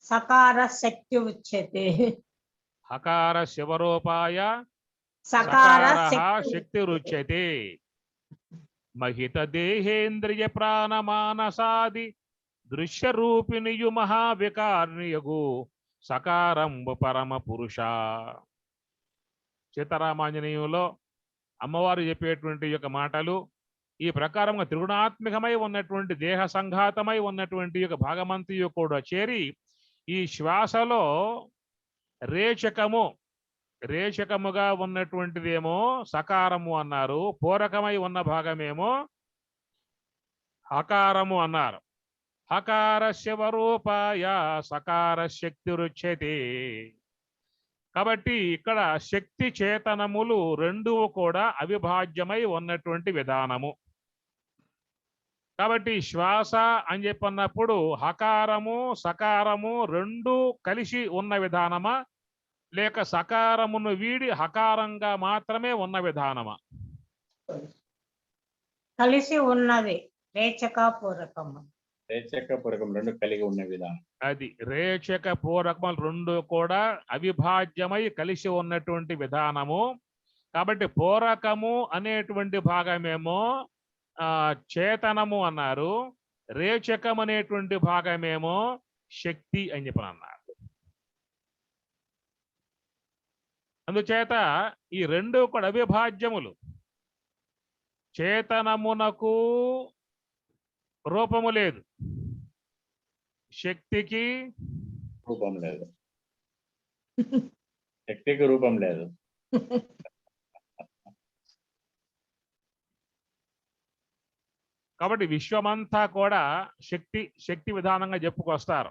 సకార శక్తి ఉచ్యతే. హకార శివరూపాయ సకార శక్తి రుచ్యతే. మహిత దేహేంద్రియ ప్రాణమానసాది దృశ్య రూపిణియు మహావికార్నియగు సకారంబు పరమ పురుష. సీతారామాంజనేయంలో అమ్మవారు చెప్పేటువంటి యొక్క మాటలు ఈ ప్రకారంగా త్రిగుణాత్మకమై ఉన్నటువంటి దేహ సంఘాతమై ఉన్నటువంటి యొక్క భాగమంతియు కూడా చేరి ఈ శ్వాసలో రేచకముగా ఉన్నటువంటిదేమో సకారము అన్నారు, పూరకమై ఉన్న భాగమేమో హకారము అన్నారు. హకార శివరూపాయ సకార శక్తి రుచ్యతే. కాబట్టి ఇక్కడ శక్తి చేతనములు రెండు కూడా అవిభాజ్యమై ఉన్నటువంటి విధానము. కాబట్టి శ్వాస అని చెప్పన్నప్పుడు హకారము సకారము రెండు కలిసి ఉన్న విధానమా, లేక సకారమును వీడి హకారంగా మాత్రమే ఉన్న విధానమా? కలిసి ఉన్నది, రేచక పూరకము. రేచక పూరకం రెండు కలిగి ఉన్న విధానం. అది రేచక పూరకములు రెండు కూడా అవిభాజ్యమై కలిసి ఉన్నటువంటి విధానము. కాబట్టి పూరకము అనేటువంటి భాగమేమో చేతనము అన్నారు, రేచకం అనేటువంటి భాగమేమో శక్తి అని చెప్పని అన్నారు. అందుచేత ఈ రెండు కూడా అవిభాజ్యములు. చేతనమునకు రూపము లేదు, శక్తికి రూపం లేదు. శక్తికి రూపం లేదు. కాబట్టి విశ్వమంతా కూడా శక్తి విధానంగా చెప్పుకొస్తారు.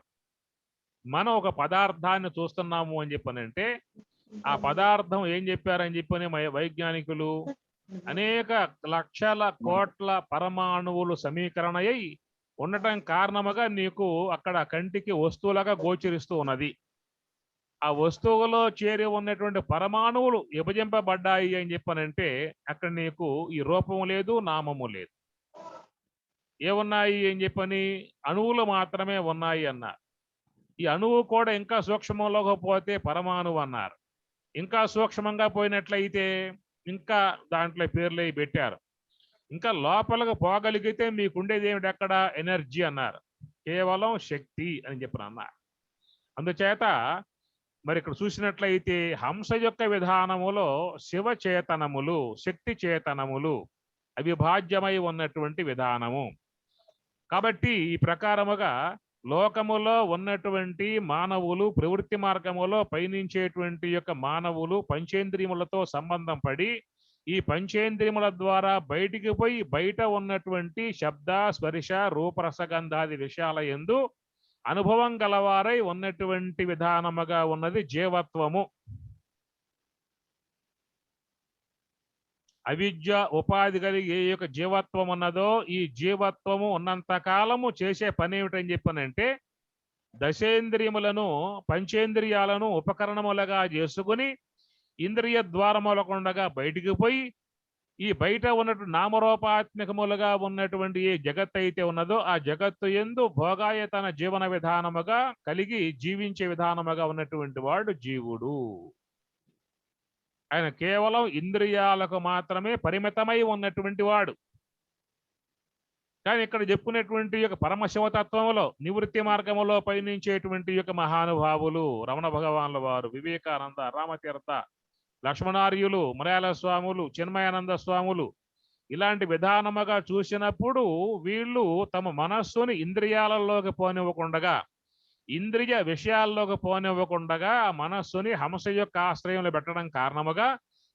మనం ఒక పదార్థాన్ని చూస్తున్నాము అని చెప్పనంటే ఆ పదార్థం ఏం చెప్పారని చెప్పని వైజ్ఞానికులు అనేక లక్షల కోట్ల పరమాణువులు సమీకరణ అయి ఉండటం కారణముగా నీకు అక్కడ కంటికి వస్తువులుగా గోచరిస్తూ ఉన్నది. ఆ వస్తువులో చేరి ఉన్నటువంటి పరమాణువులు విభజింపబడ్డాయి అని చెప్పనంటే అక్కడ నీకు ఈ రూపము లేదు, నామము లేదు. ఏమున్నాయి అని చెప్పని అణువులు మాత్రమే ఉన్నాయి అన్నారు. ఈ అణువు కూడా ఇంకా సూక్ష్మంలోకి పోతే పరమాణువు అన్నారు. ఇంకా సూక్ష్మంగా పోయినట్లయితే ఇంకా దాంట్లో పేర్లు పెట్టారు. ఇంకా లోపలికి పోగలిగితే మీకుండేది ఏమిటి? అక్కడ ఎనర్జీ అన్నారు, కేవలం శక్తి అని చెప్పిన అన్నారు. అందుచేత మరి ఇక్కడ చూసినట్లయితే హంస యొక్క విధానములో శివ చేతనములు శక్తి చేతనములు అవిభాజ్యమై ఉన్నటువంటి విధానము. కాబట్టి ఈ ప్రకారముగా లోకములో ఉన్నటువంటి మానవులు ప్రవృత్తి మార్గములో పయనించేటువంటి యొక్క మానవులు పంచేంద్రియములతో సంబంధం పడి ఈ పంచేంద్రియముల ద్వారా బయటికి పోయి బయట ఉన్నటువంటి శబ్ద స్పర్శ రూపరసగంధాది విషయాల యందు అనుభవం గలవారై ఉన్నటువంటి విధానముగా ఉన్నది జీవత్వము. అవిద్య ఉపాధి కలిగి ఏ యొక్క జీవత్వం ఉన్నదో ఈ జీవత్వము ఉన్నంత కాలము చేసే పని ఏమిటని చెప్పనంటే దశేంద్రియములను పంచేంద్రియాలను ఉపకరణములుగా చేసుకుని ఇంద్రియ ద్వారములకుండగా బయటికి పోయి ఈ బయట ఉన్నటువంటి నామరూపాత్మకములుగా ఉన్నటువంటి ఏ జగత్తు అయితే ఉన్నదో ఆ జగత్తు యందు భోగాయతన జీవన విధానముగా కలిగి జీవించే విధానముగా ఉన్నటువంటి వాడు జీవుడు. ఆయన కేవలం ఇంద్రియాలకు మాత్రమే పరిమితమై ఉన్నటువంటి వాడు. కానీ ఇక్కడ చెప్పుకునేటువంటి యొక్క పరమశివతత్వంలో నివృత్తి మార్గములో పయనించేటువంటి యొక్క మహానుభావులు రమణ భగవాన్ల వారు, వివేకానంద, రామతీర్థ, లక్ష్మణార్యులు, మలయాళ స్వాములు, చిన్మయానంద స్వాములు ఇలాంటి విధానముగా చూసినప్పుడు వీళ్ళు తమ మనస్సుని ఇంద్రియాలలోకి పోనివ్వకుండగా ఇంద్రియ విషయాల్లోకి పోనివ్వకుండగా మనస్సుని హంస యొక్క ఆశ్రయంలో పెట్టడం కారణముగా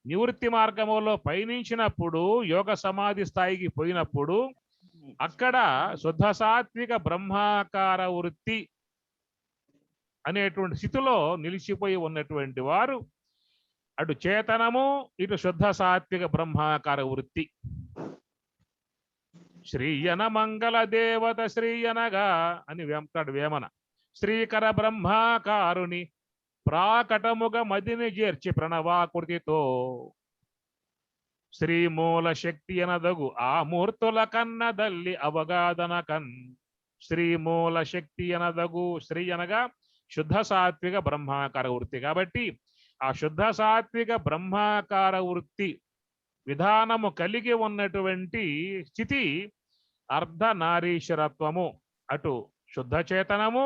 నివృత్తి మార్గములో పయనించినప్పుడు యోగ సమాధి స్థాయికి పోయినప్పుడు అక్కడ శుద్ధ సాత్విక బ్రహ్మాకార వృత్తి అనేటువంటి స్థితిలో నిలిచిపోయి ఉన్నటువంటి వారు అటు చేతనము ఇటు శుద్ధ సాత్విక బ్రహ్మాకార వృత్తి. శ్రీయన మంగళ దేవత శ్రీయనగా అని వెంటాడు వేమన. శ్రీకర బ్రహ్మాకారుని ప్రాకటముగ మదిని చేర్చి ప్రణవాకృతితో శ్రీమూల శక్తి అనదగు ఆ మూర్తుల కన్నదల్లి అవగాదన కన్. శ్రీమూల శక్తి అనదగు శ్రీ అనగా శుద్ధ సాత్విక బ్రహ్మాకార వృత్తి. కాబట్టి ఆ శుద్ధ సాత్విక బ్రహ్మాకార వృత్తి విధానము కలిగి ఉన్నటువంటి స్థితి అర్ధనారీశ్వరత్వము. అటు శుద్ధ చేతనము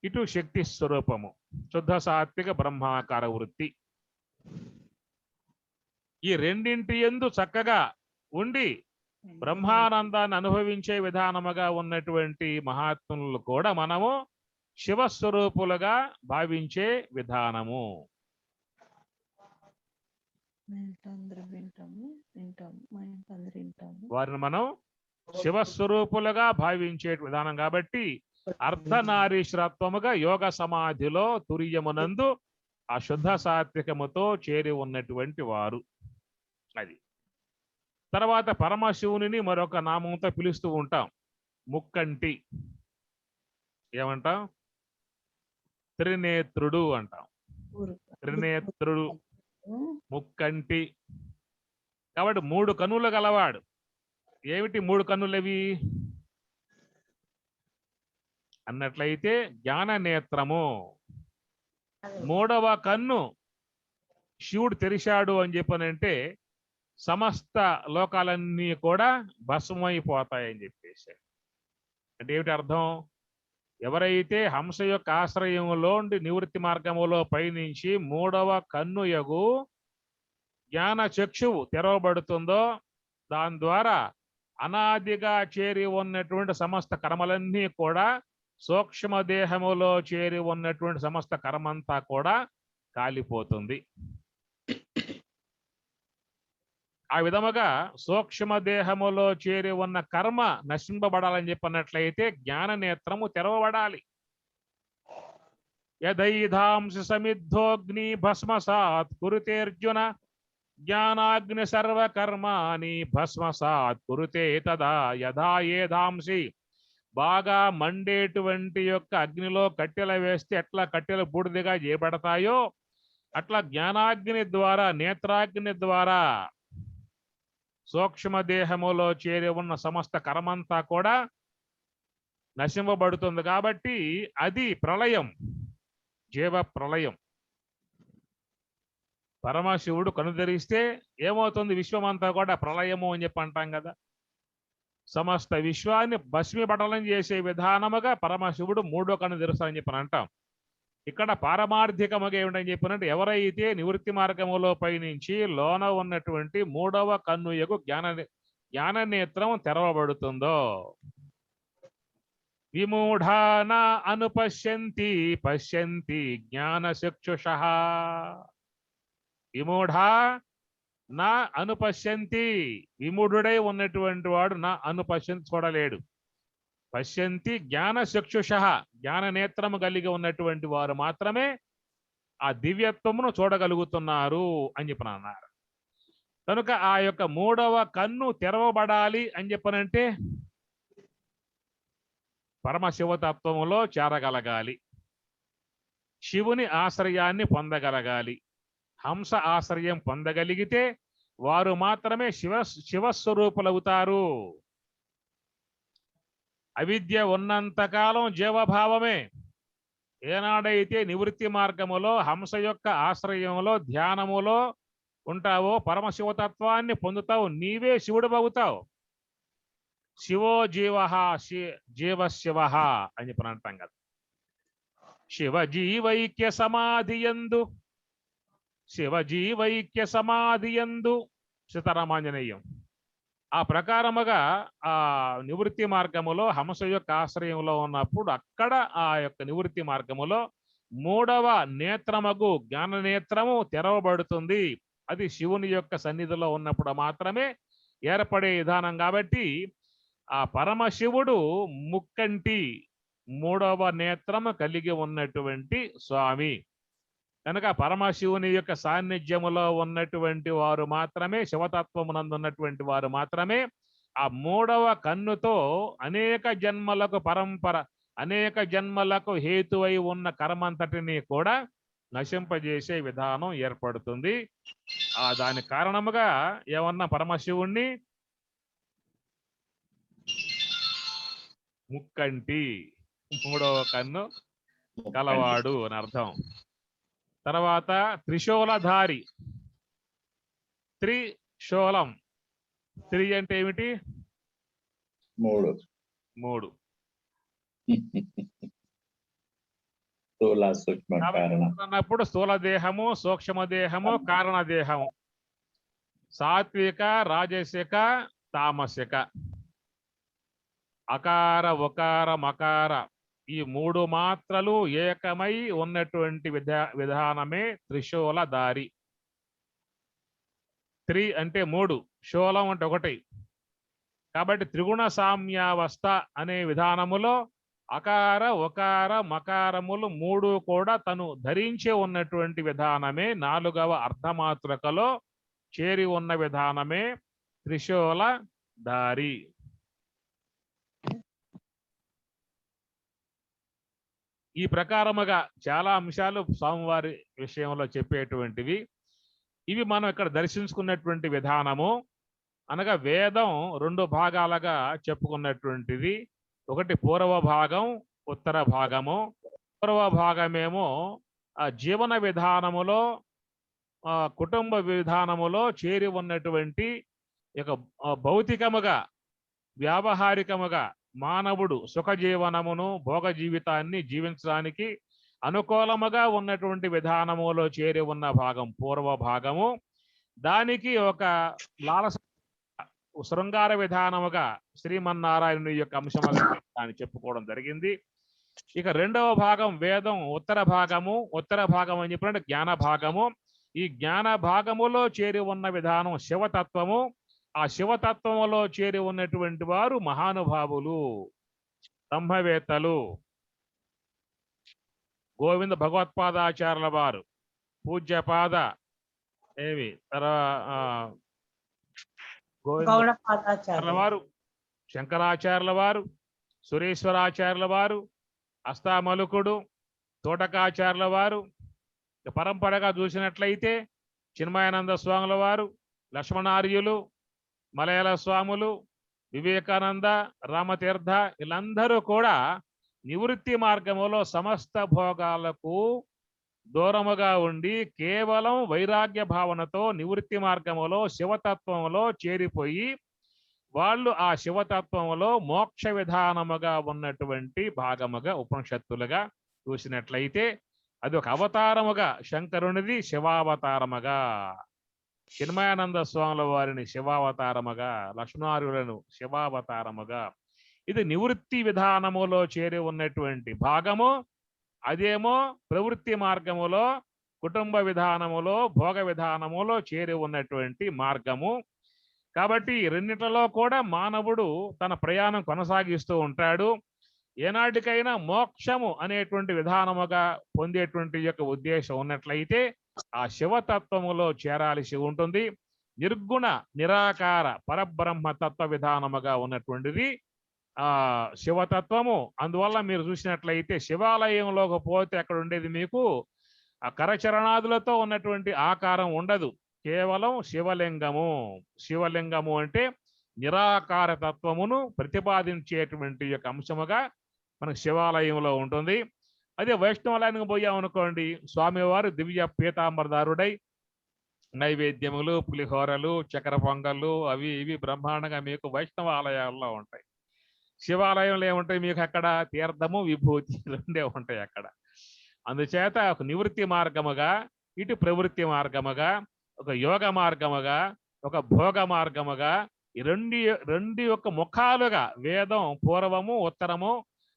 ఇటు శక్తి స్వరూపము, శుద్ధ సాత్విక బ్రహ్మాకార వృత్తి. ఈ రెండింటి యందు చక్కగా ఉండి బ్రహ్మానందాన్ని అనుభవించే విధానముగా ఉన్నటువంటి మహాత్ములు కూడా మనము శివస్వరూపులుగా భావించే విధానము. వారిని మనం శివస్వరూపులుగా భావించే విధానం. కాబట్టి అర్ధనారీశ్వరత్వముగా యోగ సమాధిలో తురియమునందు ఆ శుద్ధ సాత్వికముతో చేరి ఉన్నటువంటి వారు. అది తర్వాత పరమశివుని మరొక నామంతో పిలుస్తూ ఉంటాం, ముక్కంటి. ఏమంటాం? త్రినేత్రుడు అంటాం. త్రినేత్రుడు, ముక్కంటి. కాబట్టి 3 కన్నులు గలవాడు. ఏమిటి 3 కన్నులవి అన్నట్లయితే జ్ఞాన నేత్రము. 3వ కన్ను శివుడు తెరిచాడు అని చెప్పనంటే సమస్త లోకాలన్నీ కూడా భస్మైపోతాయని చెప్పేసి. అంటే ఏమిటి అర్థం? ఎవరైతే హంస యొక్క ఆశ్రయంలో నివృత్తి మార్గములో పయనించి 3వ కన్ను యగు జ్ఞాన చక్షువు తెరవబడుతుందో దాని ద్వారా అనాదిగా చేరి ఉన్నటువంటి సమస్త కర్మలన్నీ కూడా, సూక్ష్మ దేహములో చేరి ఉన్నటువంటి సమస్త కర్మంతా కూడా కాలిపోతుంది. ఆ విధముగా సూక్ష్మ దేహములో చేరి ఉన్న కర్మ నశింపబడాలని చెప్పినట్లయితే జ్ఞాన నేత్రము తెరవబడాలి. యదైధాంసి సమిద్ధోగ్ని భస్మసాత్ కురుతే అర్జున జ్ఞానాగ్ని సర్వకర్మాని భస్మసాత్ కురుతే తదా యథా ఏధాంసి. బాగా మండేటువంటి యొక్క అగ్నిలో కట్టెలు వేస్తే ఎట్లా కట్టెలు బూడిదగా చేయబడతాయో అట్లా జ్ఞానాగ్ని ద్వారా, నేత్రాగ్ని ద్వారా సూక్ష్మ దేహములో చేరి ఉన్న సమస్త కర్మంతా కూడా నశింపబడుతుంది. కాబట్టి అది ప్రళయం, జీవ ప్రళయం. పరమశివుడు కనుదరిస్తే ఏమవుతుంది? విశ్వమంతా కూడా ప్రళయము అని చెప్పి అంటాం కదా. సమస్త విశ్వాన్ని భస్మీపటలం చేసే విధానముగా పరమశివుడు 3వ కన్ను తెరుస్తానని చెప్పని అంటాం. ఇక్కడ పారమార్థికముగా ఏమిటని చెప్పినట్టు ఎవరైతే నివృత్తి మార్గములో పయనించి లోన ఉన్నటువంటి 3వ కన్ను యొక్క జ్ఞాన నేత్రం తెరవబడుతుందో, విమూఢాన అనుపశ్యంతి పశ్యంతి జ్ఞానచక్షుషః. విమూఢా నా అనుపశ్యంతి, విమూఢుడై ఉన్నటువంటి వాడు నా అనుపశ్యంతి చూడలేడు. పశ్యంతి జ్ఞానచక్షుషః, జ్ఞాన నేత్రము కలిగి ఉన్నటువంటి వారు మాత్రమే ఆ దివ్యత్వమును చూడగలుగుతున్నారు అని చెప్పనన్నారు. కనుక ఆ యొక్క 3వ కన్ను తెరవబడాలి అని చెప్పనంటే పరమశివతత్వములో చేరగలగాలి, శివుని ఆశ్రయాన్ని పొందగలగాలి. హంస ఆశ్రయం పొందగలిగితే వారు మాత్రమే శివస్వరూపులవుతారు. అవిద్య ఉన్నంతకాలం జీవభావమే. ఏనాడైతే నివృత్తి మార్గములో హంస యొక్క ఆశ్రయంలో ధ్యానములో ఉంటావో పరమశివతత్వాన్ని పొందుతావు, నీవే శివుడు అవుతావు. శివో జీవ, జీవ శివ అని చెప్పి అంటాం కదా. శివజీవైక్య సమాధియందు, శివజీవైక్య సమాధియందు సీతారామాంజనేయం. ఆ ప్రకారముగా ఆ నివృత్తి మార్గములో హంస యొక్క ఆశ్రయంలో ఉన్నప్పుడు అక్కడ ఆ యొక్క నివృత్తి మార్గములో 3వ నేత్రమగు జ్ఞాన నేత్రము తెరవబడుతుంది. అది శివుని యొక్క సన్నిధిలో ఉన్నప్పుడు మాత్రమే ఏర్పడే విధానం. కాబట్టి ఆ పరమశివుడు ముక్కంటి 3వ నేత్రము కలిగి ఉన్నటువంటి స్వామి. కనుక పరమశివుని యొక్క సాన్నిధ్యములో ఉన్నటువంటి వారు మాత్రమే, శివతత్వమునందు ఉన్నటువంటి వారు మాత్రమే ఆ 3వ కన్నుతో అనేక జన్మలకు పరంపర, అనేక జన్మలకు హేతువై ఉన్న కర్మంతటిని కూడా నశింపజేసే విధానం ఏర్పడుతుంది. దాని కారణముగా ఏమన్నా పరమశివుణ్ణి ముక్కంటి, 3వ కన్ను కలవాడు అని అర్థం. తర్వాత త్రిశూలధారి, త్రిశూలం. త్రి అంటే ఏమిటి? 3. అన్నప్పుడు స్థూల దేహము, సూక్ష్మ దేహము, కారణ దేహము, సాత్విక, రాజసిక, తామసిక, అకార, ఉకార, మకార, ఈ 3 మాత్రలు ఏకమై ఉన్నటువంటి విధానమే త్రిశూలధారి. త్రి అంటే 3, శూలం అంటే 1. కాబట్టి త్రిగుణ సామ్యావస్థ అనే విధానములో అకార ఉకార మకారములు 3 కూడా తను ధరించి ఉన్నటువంటి విధానమే 4వ అర్ధమాతృకలో చేరి ఉన్న విధానమే త్రిశూల దారి. ఈ ప్రకారముగా చాలా అంశాలు స్వామివారి విషయంలో చెప్పేటువంటివి. ఇవి మనం ఇక్కడ దర్శించుకున్నటువంటి విధానము. అనగా వేదం 2 భాగాలుగా చెప్పుకున్నటువంటిది. ఒకటి పూర్వ భాగం, ఉత్తర భాగము. పూర్వ భాగమేమో ఆ జీవన విధానములో, కుటుంబ విధానములో చేరి ఉన్నటువంటి భౌతికముగా, వ్యావహారికముగా మానవుడు సుఖజీవనమును, భోగ జీవితాన్ని జీవించడానికి అనుకూలముగా ఉన్నటువంటి విధానములో చేరి ఉన్న భాగం పూర్వ భాగము. దానికి ఒక లాలస శృంగార విధానముగా శ్రీమన్నారాయణుని యొక్క అంశముగా దాన్ని చెప్పుకోవడం జరిగింది. ఇక 2వ భాగం వేదం ఉత్తర భాగము. ఉత్తర భాగం అని చెప్పినట్టు జ్ఞాన భాగము. ఈ జ్ఞాన భాగములో చేరి ఉన్న విధానం శివతత్వము. ఆ శివతత్వములో చేరి ఉన్నటువంటి వారు మహానుభావులు, బ్రహ్మవేత్తలు. గోవింద భగవత్పాదాచార్యుల వారు, పూజ్యపాద ఏవి గౌడపాదాచార్యుల వారు, శంకరాచార్యుల వారు, సురేశ్వరాచార్యుల వారు, అస్తామలుకుడు, తోటకాచార్యుల వారు. పరంపరగా చూసినట్లయితే చిన్మయానంద స్వాముల వారు, లక్ష్మణార్యులు, మలయాళ స్వాములు, వివేకానంద, రామతీర్థ, వీళ్ళందరూ కూడా నివృత్తి మార్గములో సమస్త భోగాలకు దూరముగా ఉండి కేవలం వైరాగ్య భావనతో నివృత్తి మార్గములో శివతత్వంలో చేరిపోయి వాళ్ళు ఆ శివతత్వంలో మోక్ష విధానముగా ఉన్నటువంటి భాగముగా ఉపనిషత్తులుగా చూసినట్లయితే అది ఒక అవతారముగా శంకరునిది శివావతారముగా, చిన్మయానంద స్వాముల వారిని శివావతారముగా, లక్ష్మణార్యులను శివావతారముగా. ఇది నివృత్తి విధానములో చేరి ఉన్నటువంటి భాగము. అదేమో ప్రవృత్తి మార్గములో, కుటుంబ విధానములో, భోగ విధానములో చేరి ఉన్నటువంటి మార్గము. కాబట్టి రెండిట్లో కూడా మానవుడు తన ప్రయాణం కొనసాగిస్తూ ఉంటాడు. ఏనాటికైనా మోక్షము అనేటువంటి విధానముగా పొందేటువంటి యొక్క ఉద్దేశం ఉన్నట్లయితే ఆ శివతత్వములో చేరాల్సి ఉంటుంది. నిర్గుణ నిరాకార పరబ్రహ్మ తత్వ విధానముగా ఉన్నటువంటిది ఆ శివతత్వము. అందువల్ల మీరు చూసినట్లయితే శివాలయంలోకి పోతే అక్కడ ఉండేది మీకు ఆ కరచరణాదులతో ఉన్నటువంటి ఆకారం ఉండదు, కేవలం శివలింగము. శివలింగము అంటే నిరాకార తత్వమును ప్రతిపాదించేటువంటి యొక్క అంశముగా మనకు శివాలయంలో ఉంటుంది. అదే వైష్ణవాలయానికి పోయామనుకోండి, స్వామివారు దివ్య పీతాంబరదారుడై నైవేద్యములు, పులిహోరలు, చక్కెర పొంగళ్ళు అవి ఇవి బ్రహ్మాండంగా మీకు వైష్ణవ ఆలయాల్లో ఉంటాయి. శివాలయంలో ఏముంటాయి మీకు అక్కడ? తీర్థము, విభూతి రెండే ఉంటాయి అక్కడ. అందుచేత ఒక నివృత్తి మార్గముగా, ఇటు ప్రవృత్తి మార్గముగా, ఒక యోగ మార్గముగా, ఒక భోగ మార్గముగా, ఈ రెండు యొక్క ముఖాలుగా వేదం పూర్వము ఉత్తరము,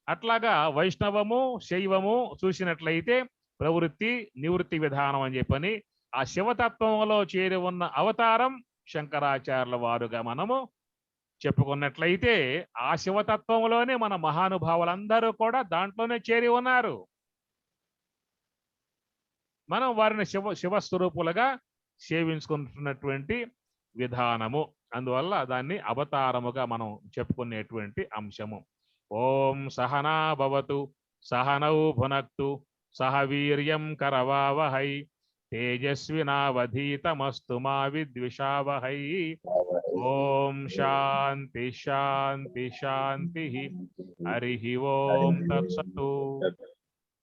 అట్లాగా వైష్ణవము శైవము చూసినట్లయితే ప్రవృత్తి నివృత్తి విధానం అని చెప్పని ఆ శివతత్వంలో చేరి ఉన్న అవతారం శంకరాచార్యుల వారుగా మనము చెప్పుకున్నట్లయితే ఆ శివతత్వంలోనే మన మహానుభావులందరూ కూడా దాంట్లోనే చేరి ఉన్నారు. మనం వారిని శివస్వరూపులుగా సేవించుకుంటున్నటువంటి విధానము. అందువల్ల దాన్ని అవతారముగా మనం చెప్పుకునేటువంటి అంశము. ఓం సహనా భవతు సహనౌ భునక్తు సహ వీర్యం కరవావహై తేజస్వినావధీతమస్తు మా విద్విషావహై. ఓం శాంతి శాంతి శాంతి. హరి ఓం తత్సతు.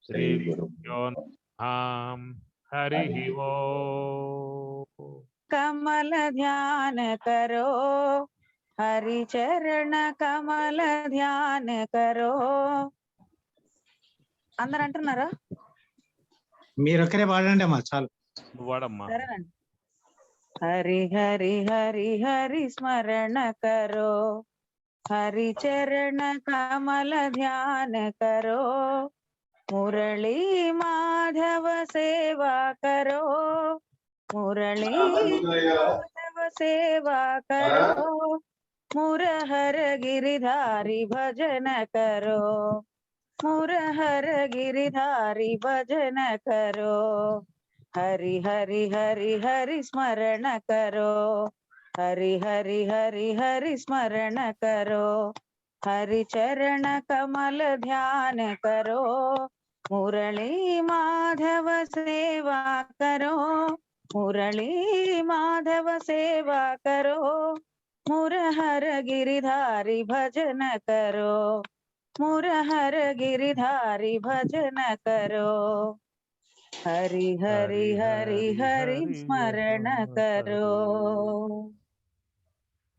శ్రీ గురుభ్యో నమః. హరి ఓం. कमल ध्यान करो, हरि चरण कमल ध्यान करो. అందరు అంటున్నారా? మీరొక్కరే వాడండి అమ్మా, చాలు. వాడమ్మా. సరేనండి. हरि हरि हरि हरि स्मरण करो, हरि चरण कमल ध्यान करो. मुरली माधव सेवा करो, मुरली माधव सेवा करो. मुरहर गिरिधारी भजन करो, मुरहर गिरिधारी भजन करो हरि हरि हरि हरि स्मरण करो हरि हरि हरि हरि स्मरण करो हरि चरण कमल ध्यान करो मुरली माधव सेवा करो मुरली माधव सेवा करो मुरहर गिरिधारी भजन करो मुरहर गिरिधारी भजन करो हरि हरि हरि हरि स्मरण करो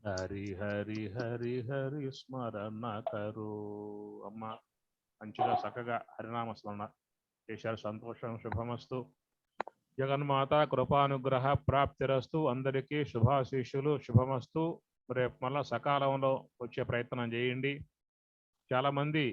హరి హరి హరి హరి స్మరణ కరు. అమ్మ మంచిగా చక్కగా హరినామ స్మరణ చేశారు. సంతోషం. శుభమస్తు. జగన్మాత కృపానుగ్రహ ప్రాప్తిరస్తు. అందరికీ శుభాశీస్సులు. శుభమస్తు. రేపు మళ్ళా సకాలంలో వచ్చే ప్రయత్నం చేయండి. చాలా మంది